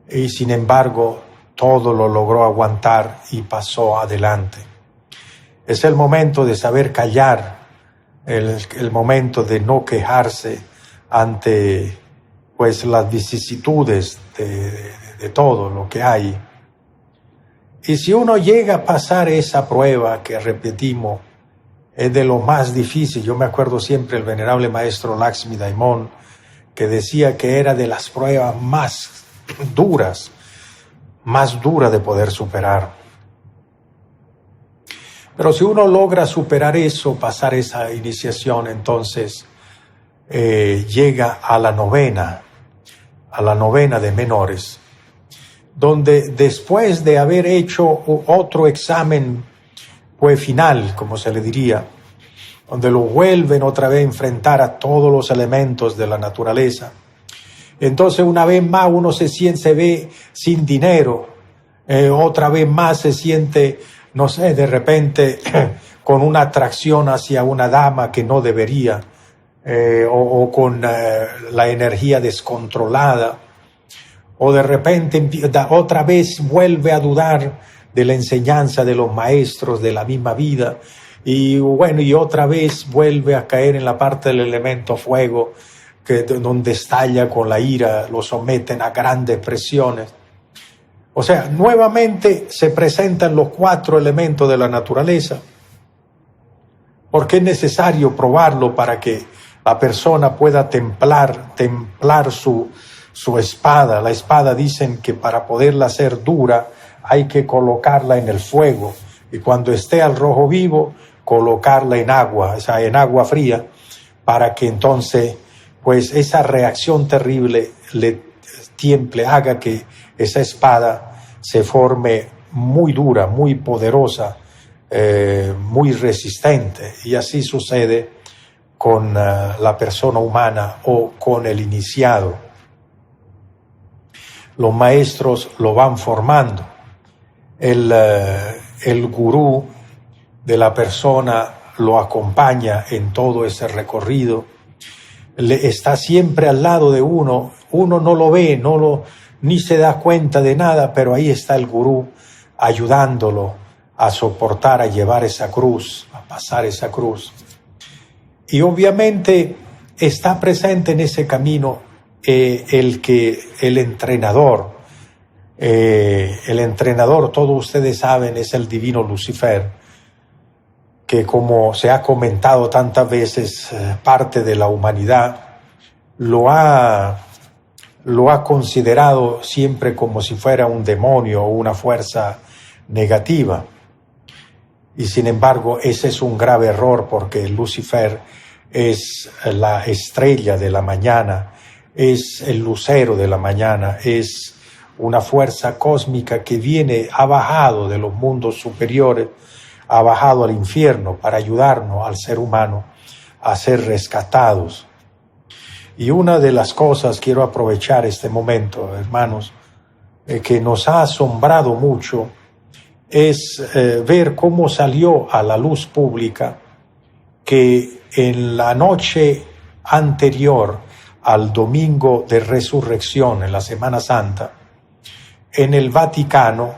y sin embargo todo lo logró aguantar y pasó adelante. Es el momento de saber callar, el momento de no quejarse ante pues las vicisitudes de todo lo que hay. Y si uno llega a pasar esa prueba que repetimos, es de lo más difícil. Yo me acuerdo siempre el venerable maestro Lakshmi Daimon, que decía que era de las pruebas más duras de poder superar. Pero si uno logra superar eso, pasar esa iniciación, entonces llega a la novena de menores, donde después de haber hecho otro examen pues final, como se le diría, donde lo vuelven otra vez a enfrentar a todos los elementos de la naturaleza, entonces una vez más uno se ve sin dinero, otra vez más se siente, no sé, de repente con una atracción hacia una dama que no debería, o con la energía descontrolada, o de repente otra vez vuelve a dudar de la enseñanza de los maestros de la misma vida, y bueno, y otra vez vuelve a caer en la parte del elemento fuego, donde estalla con la ira, lo someten a grandes presiones. O sea, nuevamente se presentan los 4 elementos de la naturaleza, porque es necesario probarlo para que la persona pueda templar su espada. La espada, dicen que para poderla hacer dura hay que colocarla en el fuego, y cuando esté al rojo vivo, colocarla en agua, o sea, en agua fría, para que entonces pues esa reacción terrible haga que esa espada se forme muy dura, muy poderosa, muy resistente. Y así sucede con la persona humana o con el iniciado. Los maestros lo van formando. El gurú de la persona lo acompaña en todo ese recorrido. Está siempre al lado de uno no lo ve, ni se da cuenta de nada, pero ahí está el gurú ayudándolo a soportar, a llevar esa cruz, a pasar esa cruz. Y obviamente está presente en ese camino el entrenador. El entrenador, todos ustedes saben, es el divino Lucifer, que como se ha comentado tantas veces, parte de la humanidad lo ha considerado siempre como si fuera un demonio o una fuerza negativa. Y sin embargo, ese es un grave error, porque Lucifer es la estrella de la mañana, es el lucero de la mañana, es una fuerza cósmica que ha bajado de los mundos superiores, ha bajado al infierno para ayudarnos al ser humano a ser rescatados. Y una de las cosas, quiero aprovechar este momento, hermanos, que nos ha asombrado mucho, es ver cómo salió a la luz pública que en la noche anterior al domingo de resurrección, en la Semana Santa, en el Vaticano,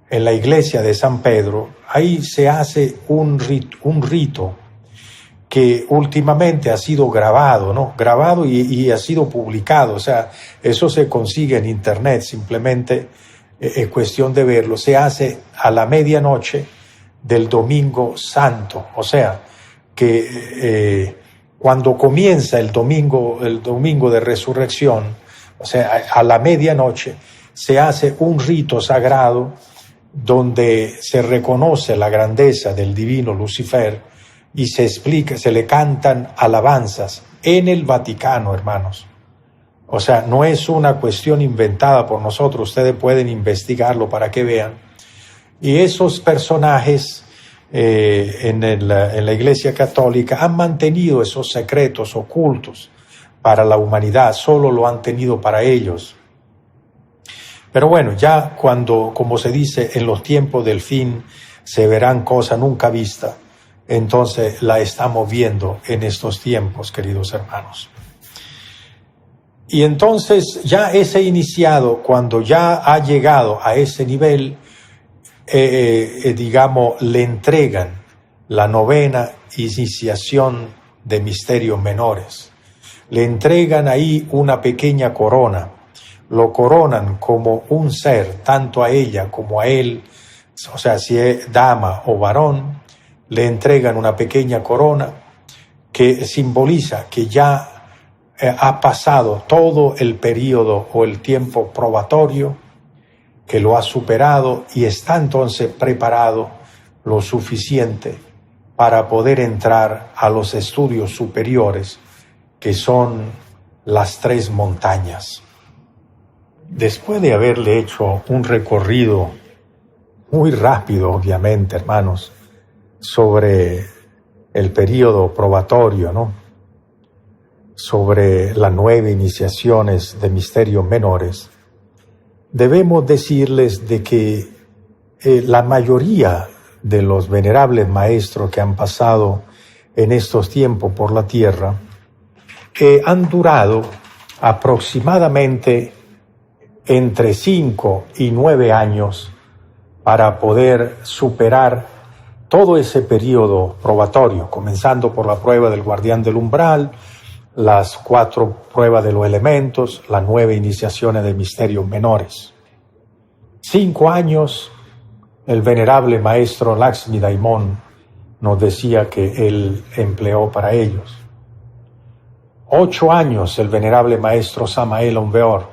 en la iglesia de San Pedro, ahí se hace un rito que últimamente ha sido grabado, ¿no? Grabado y ha sido publicado. O sea, eso se consigue en internet, simplemente es cuestión de verlo. Se hace a la medianoche del Domingo Santo. O sea, que cuando comienza el domingo de resurrección, o sea, a la medianoche, se hace un rito sagrado donde se reconoce la grandeza del divino Lucifer y se explica, se le cantan alabanzas en el Vaticano, hermanos. O sea, no es una cuestión inventada por nosotros, ustedes pueden investigarlo para que vean. Y esos personajes en la Iglesia Católica han mantenido esos secretos ocultos para la humanidad, solo lo han tenido para ellos. Pero bueno, ya cuando, como se dice, en los tiempos del fin se verán cosas nunca vistas, entonces la estamos viendo en estos tiempos, queridos hermanos. Y entonces ya ese iniciado, cuando ya ha llegado a ese nivel, digamos, le entregan la novena iniciación de misterios menores. Le entregan ahí una pequeña corona. Lo coronan como un ser, tanto a ella como a él, o sea, si es dama o varón, le entregan una pequeña corona que simboliza que ya ha pasado todo el periodo o el tiempo probatorio, que lo ha superado y está entonces preparado lo suficiente para poder entrar a los estudios superiores, que son las 3 montañas. Después de haberle hecho un recorrido muy rápido, obviamente, hermanos, sobre el periodo probatorio, ¿no?, sobre las 9 iniciaciones de misterios menores, debemos decirles de que la mayoría de los venerables maestros que han pasado en estos tiempos por la tierra han durado aproximadamente entre 5 y 9 años para poder superar todo ese periodo probatorio, comenzando por la prueba del guardián del umbral, las 4 pruebas de los elementos, las 9 iniciaciones de misterios menores. 5 años, el venerable maestro Lakshmi Daimon nos decía que él empleó para ellos. 8 años, el venerable maestro Samael Aumbeor.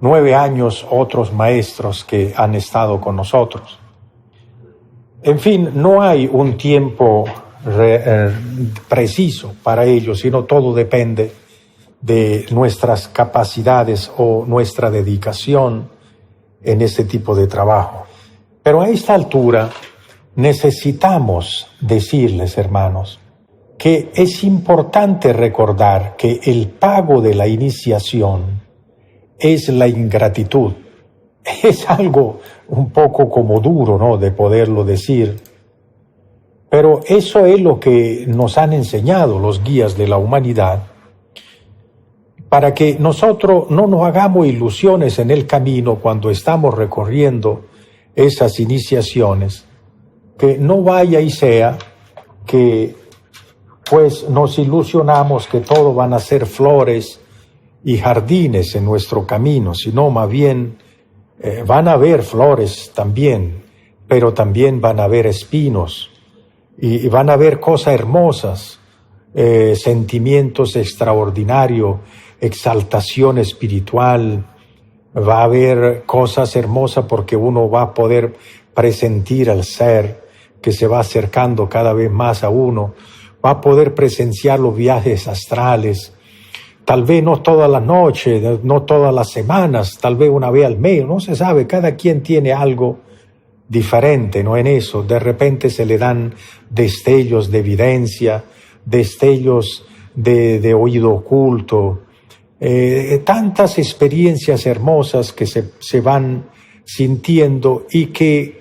9 años, otros maestros que han estado con nosotros. En fin, no hay un tiempo preciso para ello, sino todo depende de nuestras capacidades o nuestra dedicación en este tipo de trabajo. Pero a esta altura necesitamos decirles, hermanos, que es importante recordar que el pago de la iniciación es la ingratitud. Es algo un poco como duro, ¿no?, de poderlo decir. Pero eso es lo que nos han enseñado los guías de la humanidad, para que nosotros no nos hagamos ilusiones en el camino cuando estamos recorriendo esas iniciaciones, que no vaya y sea que pues nos ilusionamos que todo van a ser flores y jardines en nuestro camino, sino más bien van a haber flores también, pero también van a haber espinos, y van a haber cosas hermosas, sentimientos extraordinarios, exaltación espiritual. Va a haber cosas hermosas porque uno va a poder presentir al ser que se va acercando cada vez más a uno. Va a poder presenciar los viajes astrales, tal vez no todas las noches, no todas las semanas, tal vez una vez al mes, no se sabe, cada quien tiene algo diferente, ¿no? En eso, de repente se le dan destellos de evidencia, destellos de oído oculto, tantas experiencias hermosas que se van sintiendo, y que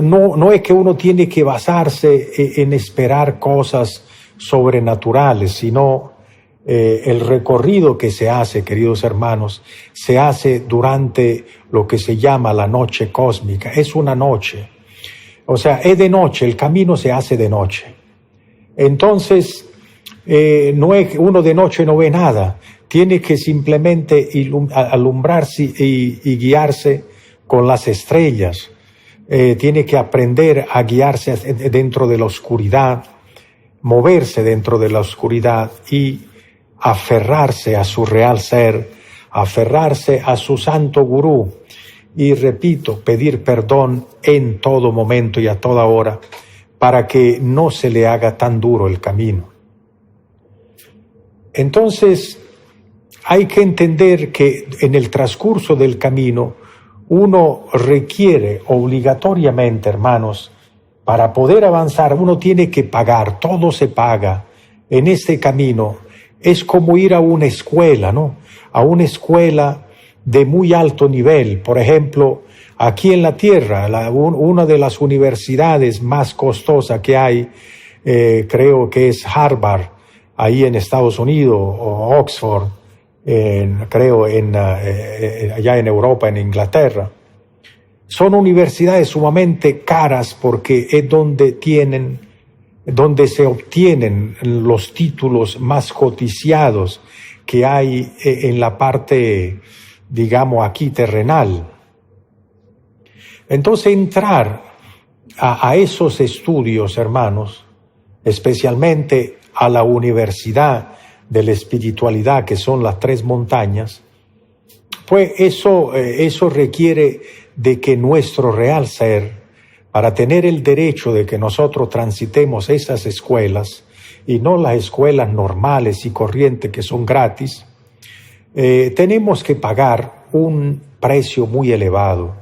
no es que uno tiene que basarse en esperar cosas sobrenaturales, sino el recorrido que se hace, queridos hermanos, se hace durante lo que se llama la noche cósmica. Es una noche, o sea, es de noche, el camino se hace de noche. Entonces, no es que uno de noche no ve nada, tiene que simplemente alumbrarse y guiarse con las estrellas. Tiene que aprender a guiarse dentro de la oscuridad, moverse dentro de la oscuridad y aferrarse a su real ser, aferrarse a su santo gurú, y repito, pedir perdón en todo momento y a toda hora para que no se le haga tan duro el camino. Entonces, hay que entender que en el transcurso del camino uno requiere obligatoriamente, hermanos, para poder avanzar, uno tiene que pagar, todo se paga en este camino. Es como ir a una escuela, ¿no? A una escuela de muy alto nivel. Por ejemplo, aquí en la Tierra, una de las universidades más costosas que hay, creo que es Harvard, ahí en Estados Unidos, o Oxford, allá en Europa, en Inglaterra. Son universidades sumamente caras porque es donde se obtienen los títulos más codiciados que hay en la parte, digamos, aquí terrenal. Entonces entrar a esos estudios, hermanos, especialmente a la universidad de la espiritualidad, que son las 3 montañas, pues eso requiere de que nuestro real ser, para tener el derecho de que nosotros transitemos esas escuelas, y no las escuelas normales y corrientes que son gratis, tenemos que pagar un precio muy elevado.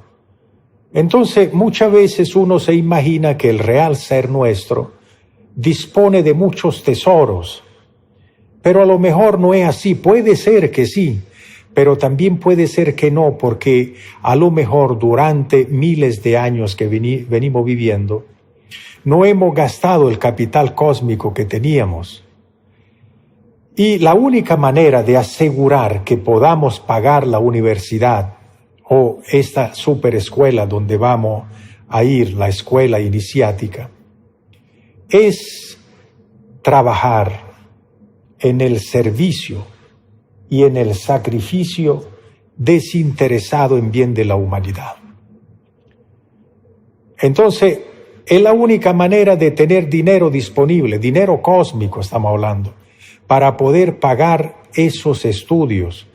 Entonces, muchas veces uno se imagina que el real ser nuestro dispone de muchos tesoros, pero a lo mejor no es así. Puede ser que sí, pero también puede ser que no, porque a lo mejor durante miles de años que venimos viviendo, no hemos gastado el capital cósmico que teníamos. Y la única manera de asegurar que podamos pagar la universidad o esta superescuela donde vamos a ir, la escuela iniciática, es trabajar en el servicio y en el sacrificio desinteresado en bien de la humanidad. Entonces, es la única manera de tener dinero disponible, dinero cósmico estamos hablando, para poder pagar esos estudios,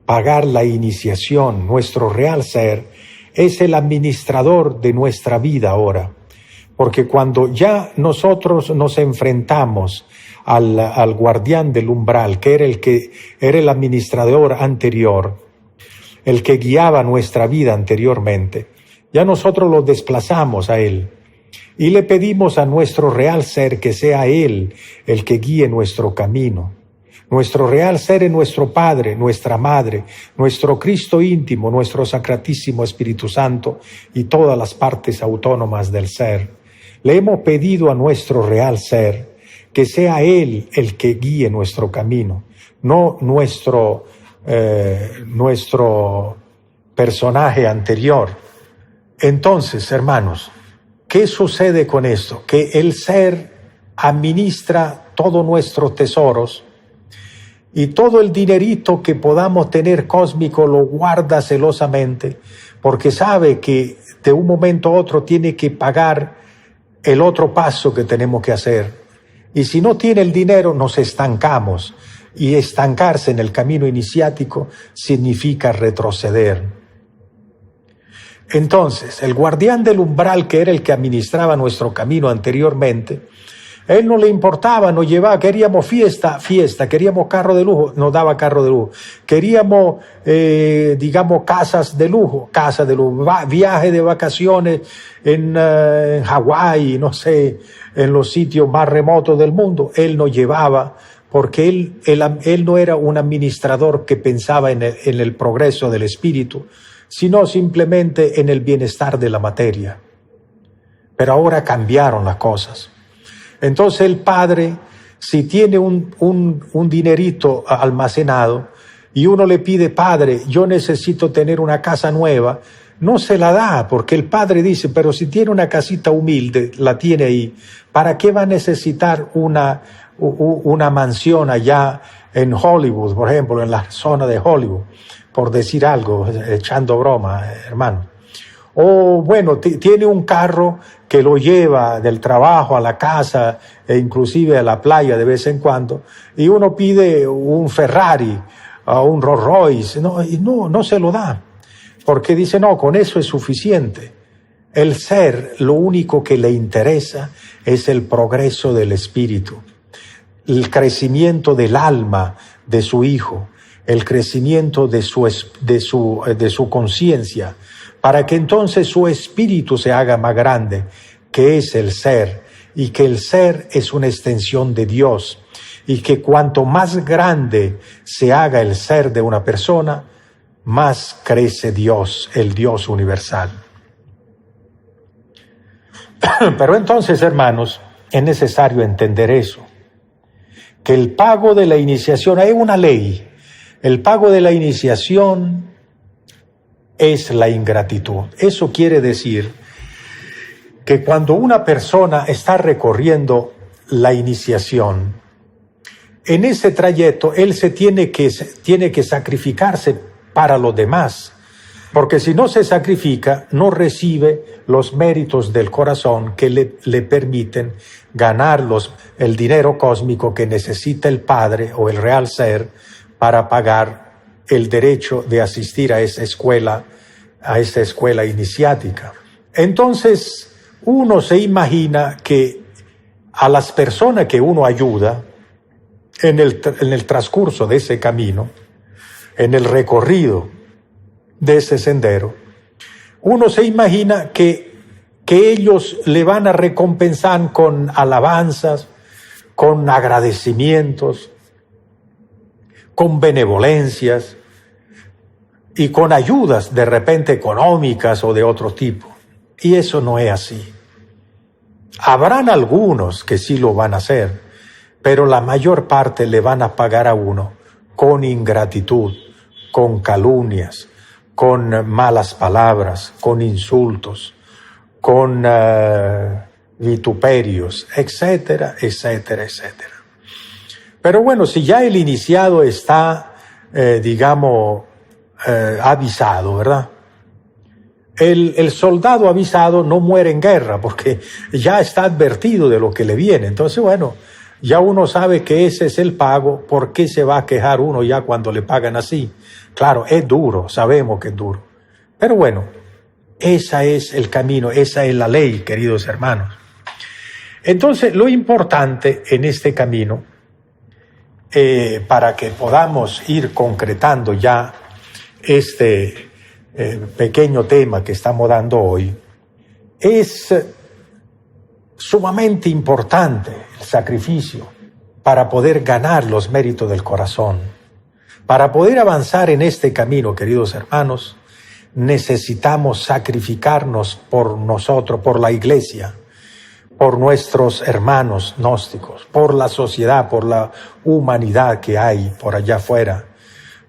pagar la iniciación. Nuestro real ser es el administrador de nuestra vida ahora, porque cuando ya nosotros nos enfrentamos al guardián del umbral, que era el administrador anterior, el que guiaba nuestra vida anteriormente, ya nosotros lo desplazamos a él y le pedimos a nuestro real ser que sea él el que guíe nuestro camino. Nuestro real ser es nuestro Padre, nuestra Madre, nuestro Cristo íntimo, nuestro Sacratísimo Espíritu Santo y todas las partes autónomas del ser. Le hemos pedido a nuestro real ser que sea Él el que guíe nuestro camino, no nuestro personaje anterior. Entonces, hermanos, ¿qué sucede con esto? Que el ser administra todos nuestros tesoros y todo el dinerito que podamos tener cósmico lo guarda celosamente, porque sabe que de un momento a otro tiene que pagar el otro paso que tenemos que hacer. Y si no tiene el dinero, nos estancamos. Y estancarse en el camino iniciático significa retroceder. Entonces, el guardián del umbral, que era el que administraba nuestro camino anteriormente, él no le importaba, nos llevaba, queríamos fiesta, queríamos carro de lujo, nos daba carro de lujo, queríamos, casas de lujo, viaje de vacaciones en Hawái, no sé, en los sitios más remotos del mundo, él nos llevaba, porque él no era un administrador que pensaba en el progreso del espíritu, sino simplemente en el bienestar de la materia. Pero ahora cambiaron las cosas. Entonces el padre, si tiene un dinerito almacenado y uno le pide, padre, yo necesito tener una casa nueva, no se la da, porque el padre dice, pero si tiene una casita humilde, la tiene ahí, ¿para qué va a necesitar una mansión allá en Hollywood, por ejemplo, en la zona de Hollywood, por decir algo, echando broma, hermano? O bueno, tiene un carro que lo lleva del trabajo a la casa e inclusive a la playa de vez en cuando, y uno pide un Ferrari o un Rolls Royce, no se lo da, porque dice, no, con eso es suficiente. El ser, lo único que le interesa es el progreso del espíritu, el crecimiento del alma de su hijo, el crecimiento de su conciencia, para que entonces su espíritu se haga más grande, que es el ser, y que el ser es una extensión de Dios, y que cuanto más grande se haga el ser de una persona, más crece Dios, el Dios universal. Pero entonces, hermanos, es necesario entender eso, que el pago de la iniciación es una ley. El pago de la iniciación es la ingratitud. Eso quiere decir que cuando una persona está recorriendo la iniciación, en ese trayecto él tiene que sacrificarse para los demás, Porque si no se sacrifica, no recibe los méritos del corazón que le permiten ganar el dinero cósmico que necesita el Padre o el Real Ser para pagar el derecho de asistir a esa escuela iniciática. Entonces, uno se imagina que a las personas que uno ayuda en el transcurso de ese camino, en el recorrido de ese sendero, uno se imagina que ellos le van a recompensar con alabanzas, con agradecimientos, con benevolencias y con ayudas de repente económicas o de otro tipo. Y eso no es así. Habrán algunos que sí lo van a hacer, pero la mayor parte le van a pagar a uno con ingratitud, con calumnias, con malas palabras, con insultos, con vituperios, etcétera, etcétera, etcétera. Pero bueno, si ya el iniciado está, avisado, ¿verdad? El soldado avisado no muere en guerra porque ya está advertido de lo que le viene. Entonces, bueno, ya uno sabe que ese es el pago. ¿Por qué se va a quejar uno ya cuando le pagan así? Claro, es duro, sabemos que es duro. Pero bueno, ese es el camino, esa es la ley, queridos hermanos. Entonces, lo importante en este camino, para que podamos ir concretando ya este pequeño tema que estamos dando hoy, es sumamente importante el sacrificio para poder ganar los méritos del corazón. Para poder avanzar en este camino, queridos hermanos, necesitamos sacrificarnos por nosotros, por la iglesia, por nuestros hermanos gnósticos, por la sociedad, por la humanidad que hay por allá afuera,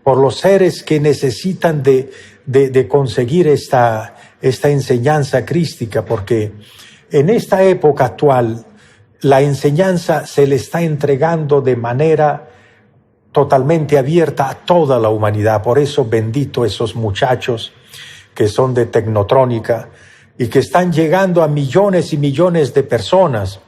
por los seres que necesitan de conseguir esta enseñanza crística, porque en esta época actual la enseñanza se le está entregando de manera totalmente abierta a toda la humanidad. Por eso bendito esos muchachos que son de Tecnotrónica y que están llegando a millones y millones de personas,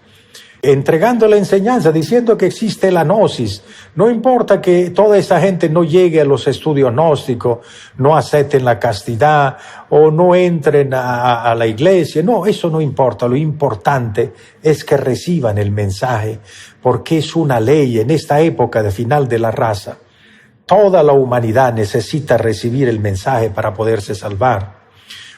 entregando la enseñanza, diciendo que existe la gnosis. No importa que toda esa gente no llegue a los estudios gnósticos, no acepten la castidad o no entren a la iglesia. No, eso no importa. Lo importante es que reciban el mensaje, porque es una ley en esta época de final de la raza. Toda la humanidad necesita recibir el mensaje para poderse salvar.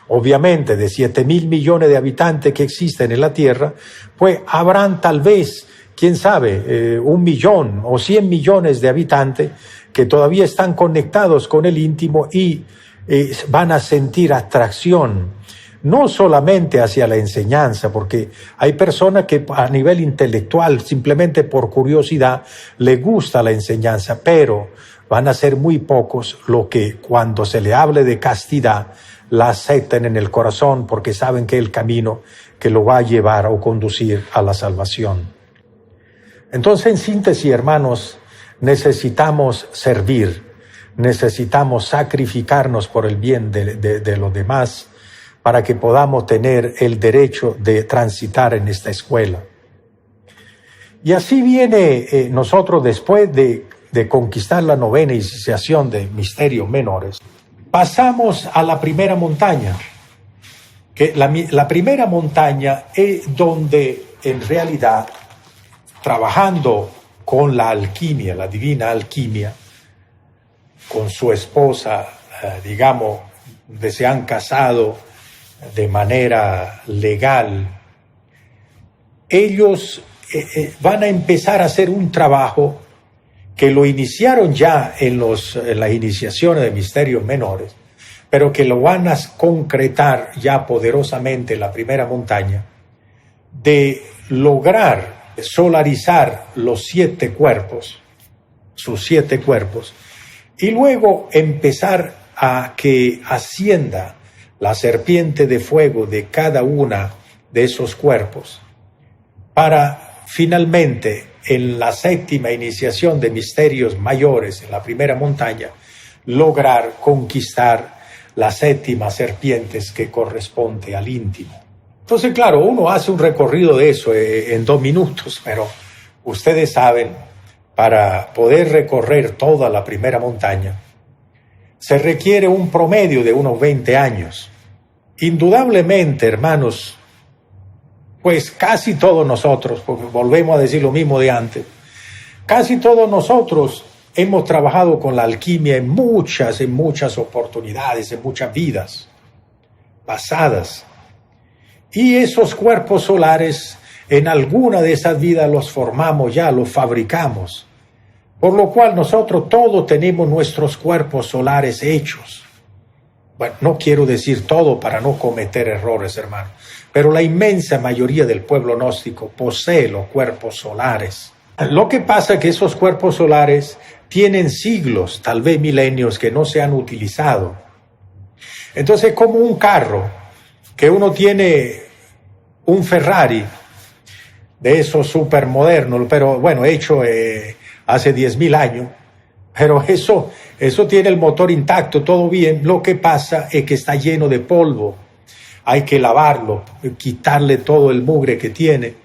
Obviamente, de 7.000 millones de habitantes que existen en la Tierra, pues habrán tal vez, quién sabe, 1 millón o 100 millones de habitantes que todavía están conectados con el íntimo y van a sentir atracción, no solamente hacia la enseñanza, porque hay personas que a nivel intelectual, simplemente por curiosidad, les gusta la enseñanza, pero van a ser muy pocos los que cuando se le hable de castidad, la acepten en el corazón porque saben que es el camino que lo va a llevar o conducir a la salvación. Entonces, en síntesis, hermanos, necesitamos servir, necesitamos sacrificarnos por el bien de los demás para que podamos tener el derecho de transitar en esta escuela. Y así viene nosotros después de conquistar la novena iniciación de misterios menores. Pasamos a la primera montaña, que la primera montaña es donde en realidad, trabajando con la alquimia, la divina alquimia, con su esposa, donde se han casado de manera legal, ellos van a empezar a hacer un trabajo que lo iniciaron ya en las iniciaciones de misterios menores, pero que lo van a concretar ya poderosamente en la primera montaña, de lograr solarizar los 7 cuerpos, sus 7 cuerpos, y luego empezar a que ascienda la serpiente de fuego de cada una de esos cuerpos, para finalmente, en la 7ª iniciación de misterios mayores, en la primera montaña, lograr conquistar la séptima serpiente que corresponde al íntimo. Entonces, claro, uno hace un recorrido de eso en 2 minutos, pero ustedes saben, para poder recorrer toda la primera montaña, se requiere un promedio de unos 20 años. Indudablemente, hermanos, pues casi todos nosotros, porque volvemos a decir lo mismo de antes, casi todos nosotros hemos trabajado con la alquimia en muchas oportunidades, en muchas vidas pasadas. Y esos cuerpos solares, en alguna de esas vidas los formamos ya, los fabricamos. Por lo cual nosotros todos tenemos nuestros cuerpos solares hechos. Bueno, no quiero decir todo para no cometer errores, hermano, pero la inmensa mayoría del pueblo gnóstico posee los cuerpos solares. Lo que pasa es que esos cuerpos solares tienen siglos, tal vez milenios, que no se han utilizado. Entonces, como un carro, que uno tiene un Ferrari, de esos supermodernos, pero bueno, hecho hace 10.000 años, pero eso tiene el motor intacto, todo bien. Lo que pasa es que está lleno de polvo, hay que lavarlo, quitarle todo el mugre que tiene.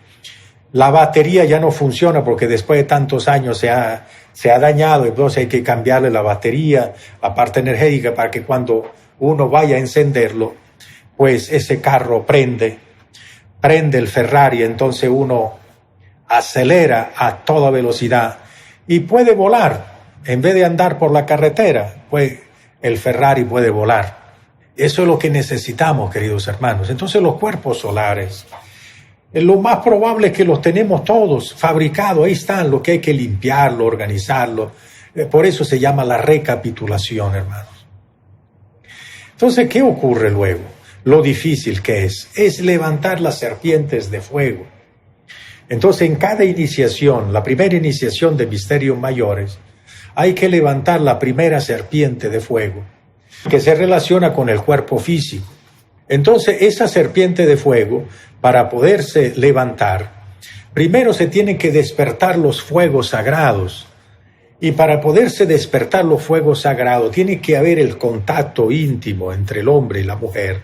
La batería ya no funciona porque después de tantos años se ha dañado, entonces hay que cambiarle la batería, la parte energética, para que cuando uno vaya a encenderlo, pues ese carro prende el Ferrari, entonces uno acelera a toda velocidad y puede volar. En vez de andar por la carretera, pues el Ferrari puede volar. Eso es lo que necesitamos, queridos hermanos. Entonces los cuerpos solares, lo más probable es que los tenemos todos fabricados, ahí están, lo que hay que limpiarlo, organizarlo. Por eso se llama la recapitulación, hermanos. Entonces, ¿qué ocurre luego? Lo difícil que es levantar las serpientes de fuego. Entonces, en cada iniciación, la primera iniciación de misterios mayores, hay que levantar la primera serpiente de fuego, que se relaciona con el cuerpo físico. Entonces, esa serpiente de fuego, para poderse levantar, primero se tienen que despertar los fuegos sagrados. Y para poderse despertar los fuegos sagrados, tiene que haber el contacto íntimo entre el hombre y la mujer,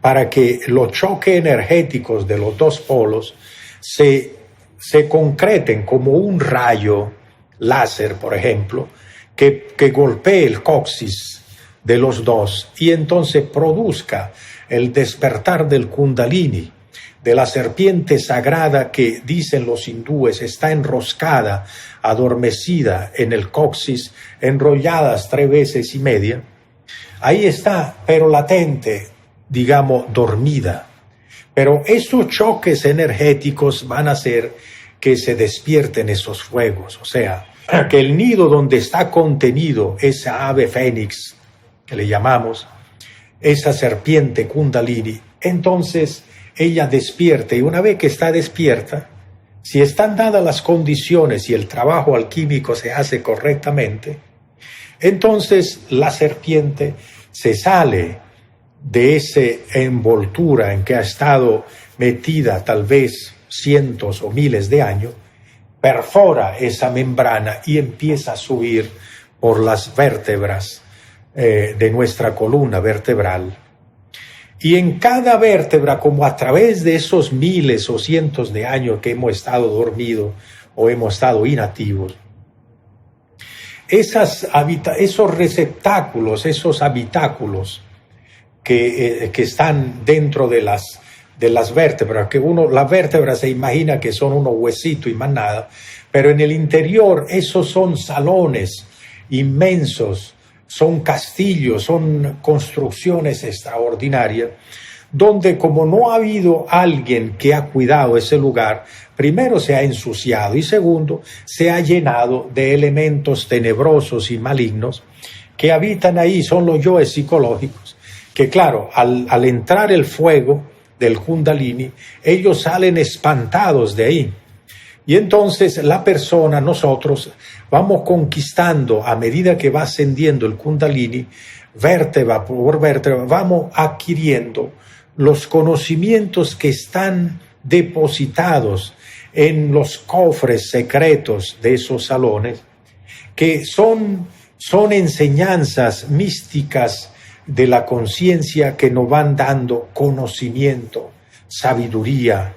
para que los choques energéticos de los dos polos se concreten como un rayo láser, por ejemplo, que golpee el coxis de los dos y entonces produzca el despertar del Kundalini, de la serpiente sagrada que, dicen los hindúes, está enroscada, adormecida en el coxis, enrolladas 3 veces y media. Ahí está, pero latente, digamos, dormida. Pero esos choques energéticos van a hacer que se despierten esos fuegos. O sea, que el nido donde está contenido esa ave fénix, que le llamamos, esa serpiente Kundalini, entonces ella despierta, y una vez que está despierta, si están dadas las condiciones y el trabajo alquímico se hace correctamente, entonces la serpiente se sale de esa envoltura en que ha estado metida tal vez cientos o miles de años, perfora esa membrana y empieza a subir por las vértebras de nuestra columna vertebral. Y en cada vértebra, como a través de esos miles o cientos de años que hemos estado dormidos o hemos estado inactivos, esos receptáculos, esos habitáculos que están dentro de las vértebras, que las vértebras se imagina que son unos huesitos y más nada, pero en el interior esos son salones inmensos, son castillos, son construcciones extraordinarias, donde como no ha habido alguien que ha cuidado ese lugar, primero se ha ensuciado y segundo, se ha llenado de elementos tenebrosos y malignos que habitan ahí, son los yoes psicológicos, que claro, al entrar el fuego del Kundalini, ellos salen espantados de ahí. Y entonces la persona, nosotros, vamos conquistando, a medida que va ascendiendo el Kundalini, vértebra por vértebra, vamos adquiriendo los conocimientos que están depositados en los cofres secretos de esos salones, que son enseñanzas místicas de la conciencia que nos van dando conocimiento, sabiduría,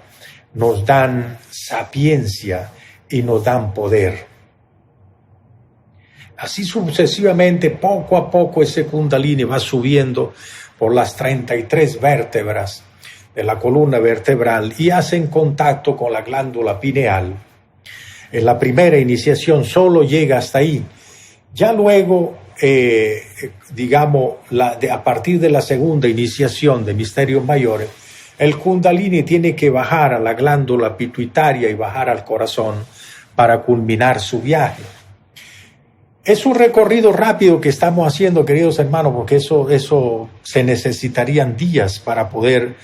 nos dan sapiencia y nos dan poder. Así sucesivamente, poco a poco, ese Kundalini va subiendo por las 33 vértebras de la columna vertebral y hacen contacto con la glándula pineal. En la primera iniciación solo llega hasta ahí. Ya luego, a partir de la segunda iniciación de misterios mayores, el Kundalini tiene que bajar a la glándula pituitaria y bajar al corazón para culminar su viaje. Es un recorrido rápido que estamos haciendo, queridos hermanos, porque eso se necesitarían días para poder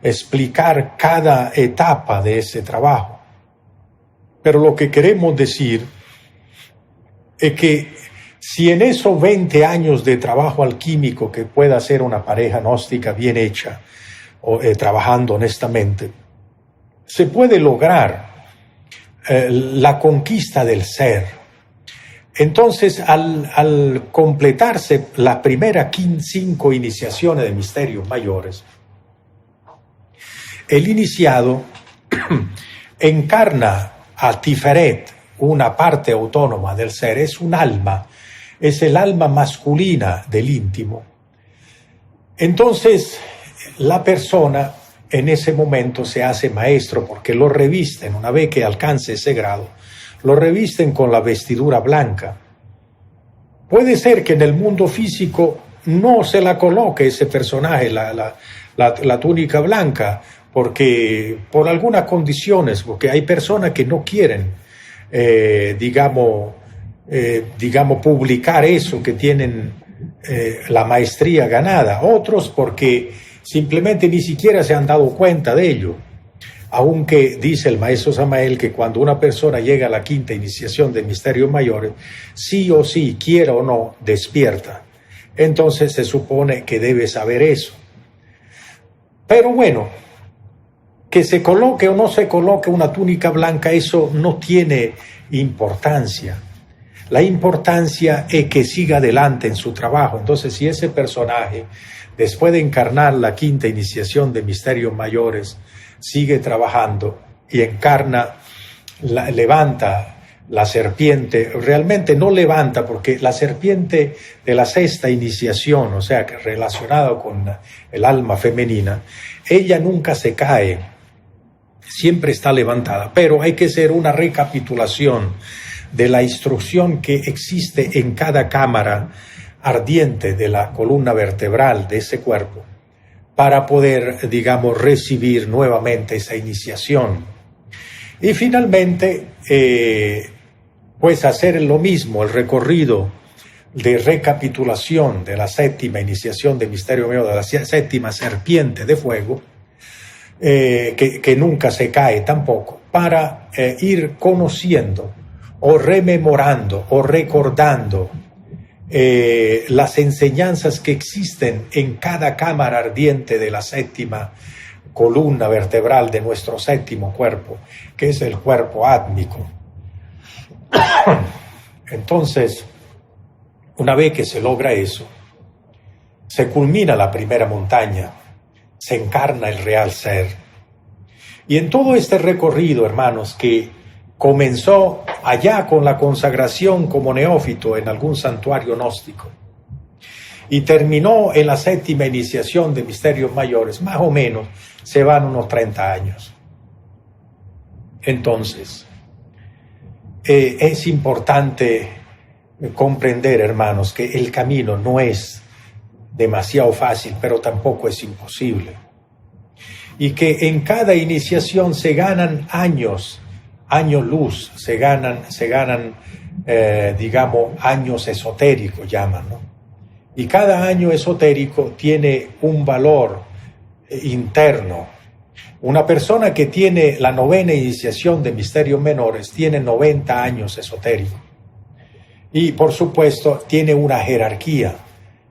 explicar cada etapa de ese trabajo. Pero lo que queremos decir es que si en esos 20 años de trabajo alquímico que pueda hacer una pareja gnóstica bien hecha, o trabajando honestamente, se puede lograr la conquista del ser. Entonces, al completarse la primera 5 iniciaciones de misterios mayores, el iniciado encarna a Tiferet, una parte autónoma del ser, es un alma, es el alma masculina del íntimo. Entonces, la persona en ese momento se hace maestro porque lo revisten, una vez que alcance ese grado, lo revisten con la vestidura blanca. Puede ser que en el mundo físico no se la coloque ese personaje, la túnica blanca, porque por algunas condiciones, porque hay personas que no quieren, publicar eso, que tienen la maestría ganada. Otros porque simplemente ni siquiera se han dado cuenta de ello. Aunque dice el maestro Samael que cuando una persona llega a la 5ª iniciación de misterios mayores, sí o sí, quiera o no, despierta. Entonces se supone que debe saber eso. Pero bueno, que se coloque o no se coloque una túnica blanca, eso no tiene importancia. La importancia es que siga adelante en su trabajo. Entonces, si ese personaje, después de encarnar la 5ª iniciación de misterios mayores, sigue trabajando y encarna, levanta la serpiente, realmente no levanta, porque la serpiente de la 6ª iniciación, o sea, que relacionada con el alma femenina, ella nunca se cae, siempre está levantada, pero hay que hacer una recapitulación de la instrucción que existe en cada cámara ardiente de la columna vertebral de ese cuerpo, para poder, recibir nuevamente esa iniciación. Y finalmente, pues hacer lo mismo, el recorrido de recapitulación de la 7ª iniciación de misterio mayor, de la 7ª serpiente de fuego, que nunca se cae tampoco, para ir conociendo o rememorando o recordando las enseñanzas que existen en cada cámara ardiente de la 7ª columna vertebral de nuestro 7º cuerpo, que es el cuerpo átmico. Entonces, una vez que se logra eso, se culmina la primera montaña, se encarna el real ser. Y en todo este recorrido, hermanos, que comenzó allá con la consagración como neófito en algún santuario gnóstico y terminó en la 7ª iniciación de misterios mayores, más o menos se van unos 30 años. Entonces, es importante comprender, hermanos, que el camino no es demasiado fácil, pero tampoco es imposible. Y que en cada iniciación se ganan años luz, se ganan años esotéricos, llaman, ¿no? Y cada año esotérico tiene un valor interno. Una persona que tiene la 9ª iniciación de misterios menores tiene 90 años esotéricos. Y, por supuesto, tiene una jerarquía.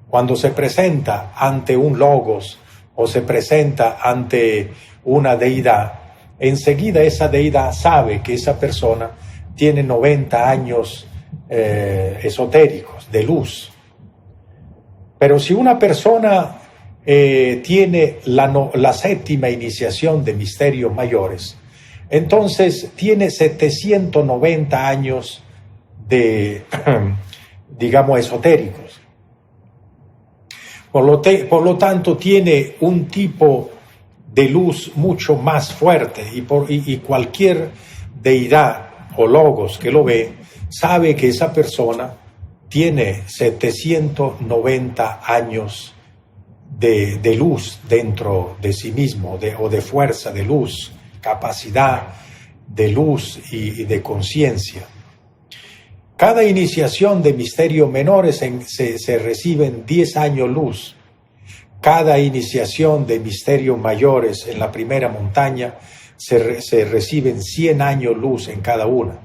Cuando se presenta ante un logos o se presenta ante una deidad, enseguida esa deidad sabe que esa persona tiene 90 años esotéricos, de luz. Pero si una persona tiene la séptima iniciación de misterios mayores, entonces tiene 790 años de, digamos, esotéricos. Por lo tanto, tiene un tipo de luz mucho más fuerte y cualquier deidad o logos que lo ve sabe que esa persona tiene 790 años de luz dentro de sí mismo, o de fuerza de luz, capacidad de luz y de conciencia. Cada iniciación de misterios menores se reciben 10 años luz. Cada iniciación de misterios mayores en la primera montaña se reciben 100 años luz en cada una.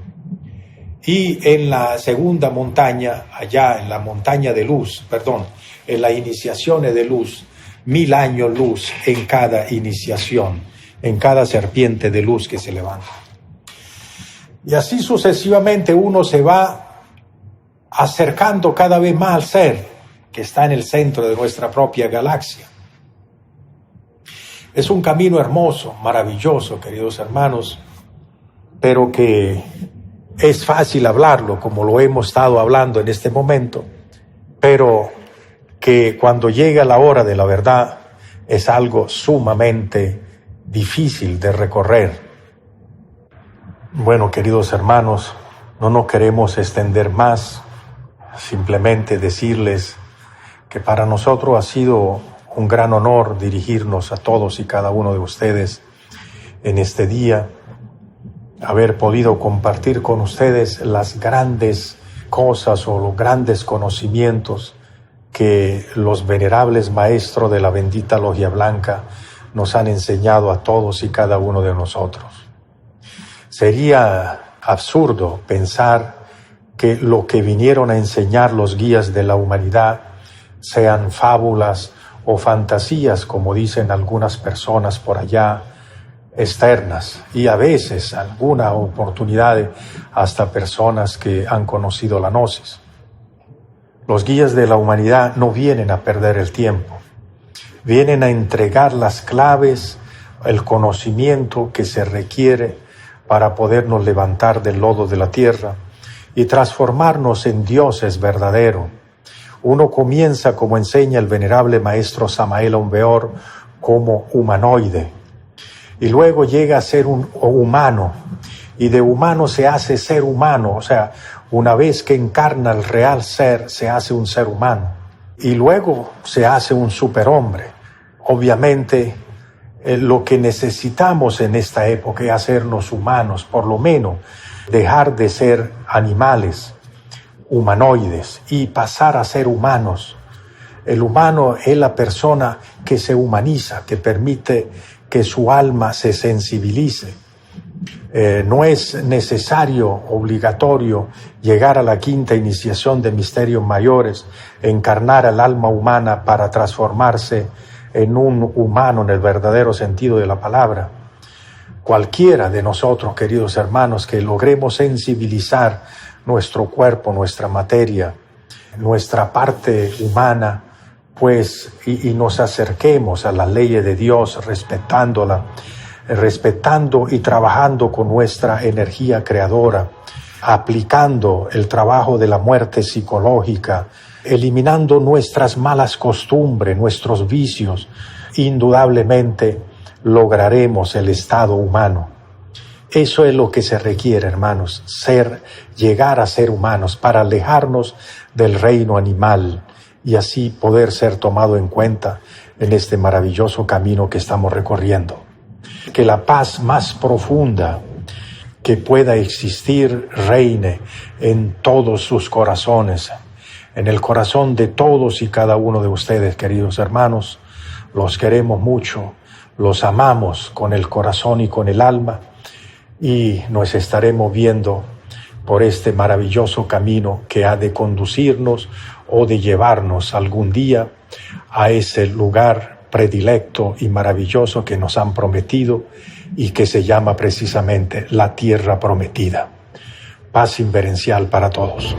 Y en la segunda montaña, allá en la montaña de luz, en las iniciaciones de luz, 1000 años luz en cada iniciación, en cada serpiente de luz que se levanta. Y así sucesivamente uno se va acercando cada vez más al ser que está en el centro de nuestra propia galaxia. Es un camino hermoso, maravilloso, queridos hermanos, pero que es fácil hablarlo, como lo hemos estado hablando en este momento, pero que cuando llega la hora de la verdad es algo sumamente difícil de recorrer. Bueno, queridos hermanos, no nos queremos extender más, simplemente decirles que para nosotros ha sido un gran honor dirigirnos a todos y cada uno de ustedes en este día, haber podido compartir con ustedes las grandes cosas o los grandes conocimientos que los venerables maestros de la bendita Logia Blanca nos han enseñado a todos y cada uno de nosotros. Sería absurdo pensar que lo que vinieron a enseñar los guías de la humanidad sean fábulas o fantasías, como dicen algunas personas por allá, externas, y a veces, alguna oportunidad, hasta personas que han conocido la gnosis. Los guías de la humanidad no vienen a perder el tiempo, vienen a entregar las claves, el conocimiento que se requiere para podernos levantar del lodo de la tierra y transformarnos en dioses verdaderos. Uno comienza, como enseña el venerable maestro Samael Aun Weor, como humanoide, y luego llega a ser un humano, y de humano se hace ser humano, o sea, una vez que encarna el real ser, se hace un ser humano, y luego se hace un superhombre. Obviamente, lo que necesitamos en esta época es hacernos humanos, por lo menos dejar de ser animales, humanoides, y pasar a ser humanos. El humano es la persona que se humaniza, que permite que su alma se sensibilice. No es necesario, obligatorio, llegar a la quinta iniciación de misterios mayores, encarnar al alma humana para transformarse en un humano en el verdadero sentido de la palabra. Cualquiera de nosotros, queridos hermanos, que logremos sensibilizar nuestro cuerpo, nuestra materia, nuestra parte humana, pues, y nos acerquemos a las leyes de Dios, respetándola, respetando y trabajando con nuestra energía creadora, aplicando el trabajo de la muerte psicológica, eliminando nuestras malas costumbres, nuestros vicios, indudablemente lograremos el estado humano. Eso es lo que se requiere, hermanos, llegar a ser humanos para alejarnos del reino animal y así poder ser tomado en cuenta en este maravilloso camino que estamos recorriendo. Que la paz más profunda que pueda existir reine en todos sus corazones, en el corazón de todos y cada uno de ustedes, queridos hermanos. Los queremos mucho, los amamos con el corazón y con el alma, y nos estaremos viendo por este maravilloso camino que ha de conducirnos o de llevarnos algún día a ese lugar predilecto y maravilloso que nos han prometido y que se llama precisamente la Tierra Prometida. Paz inverencial para todos.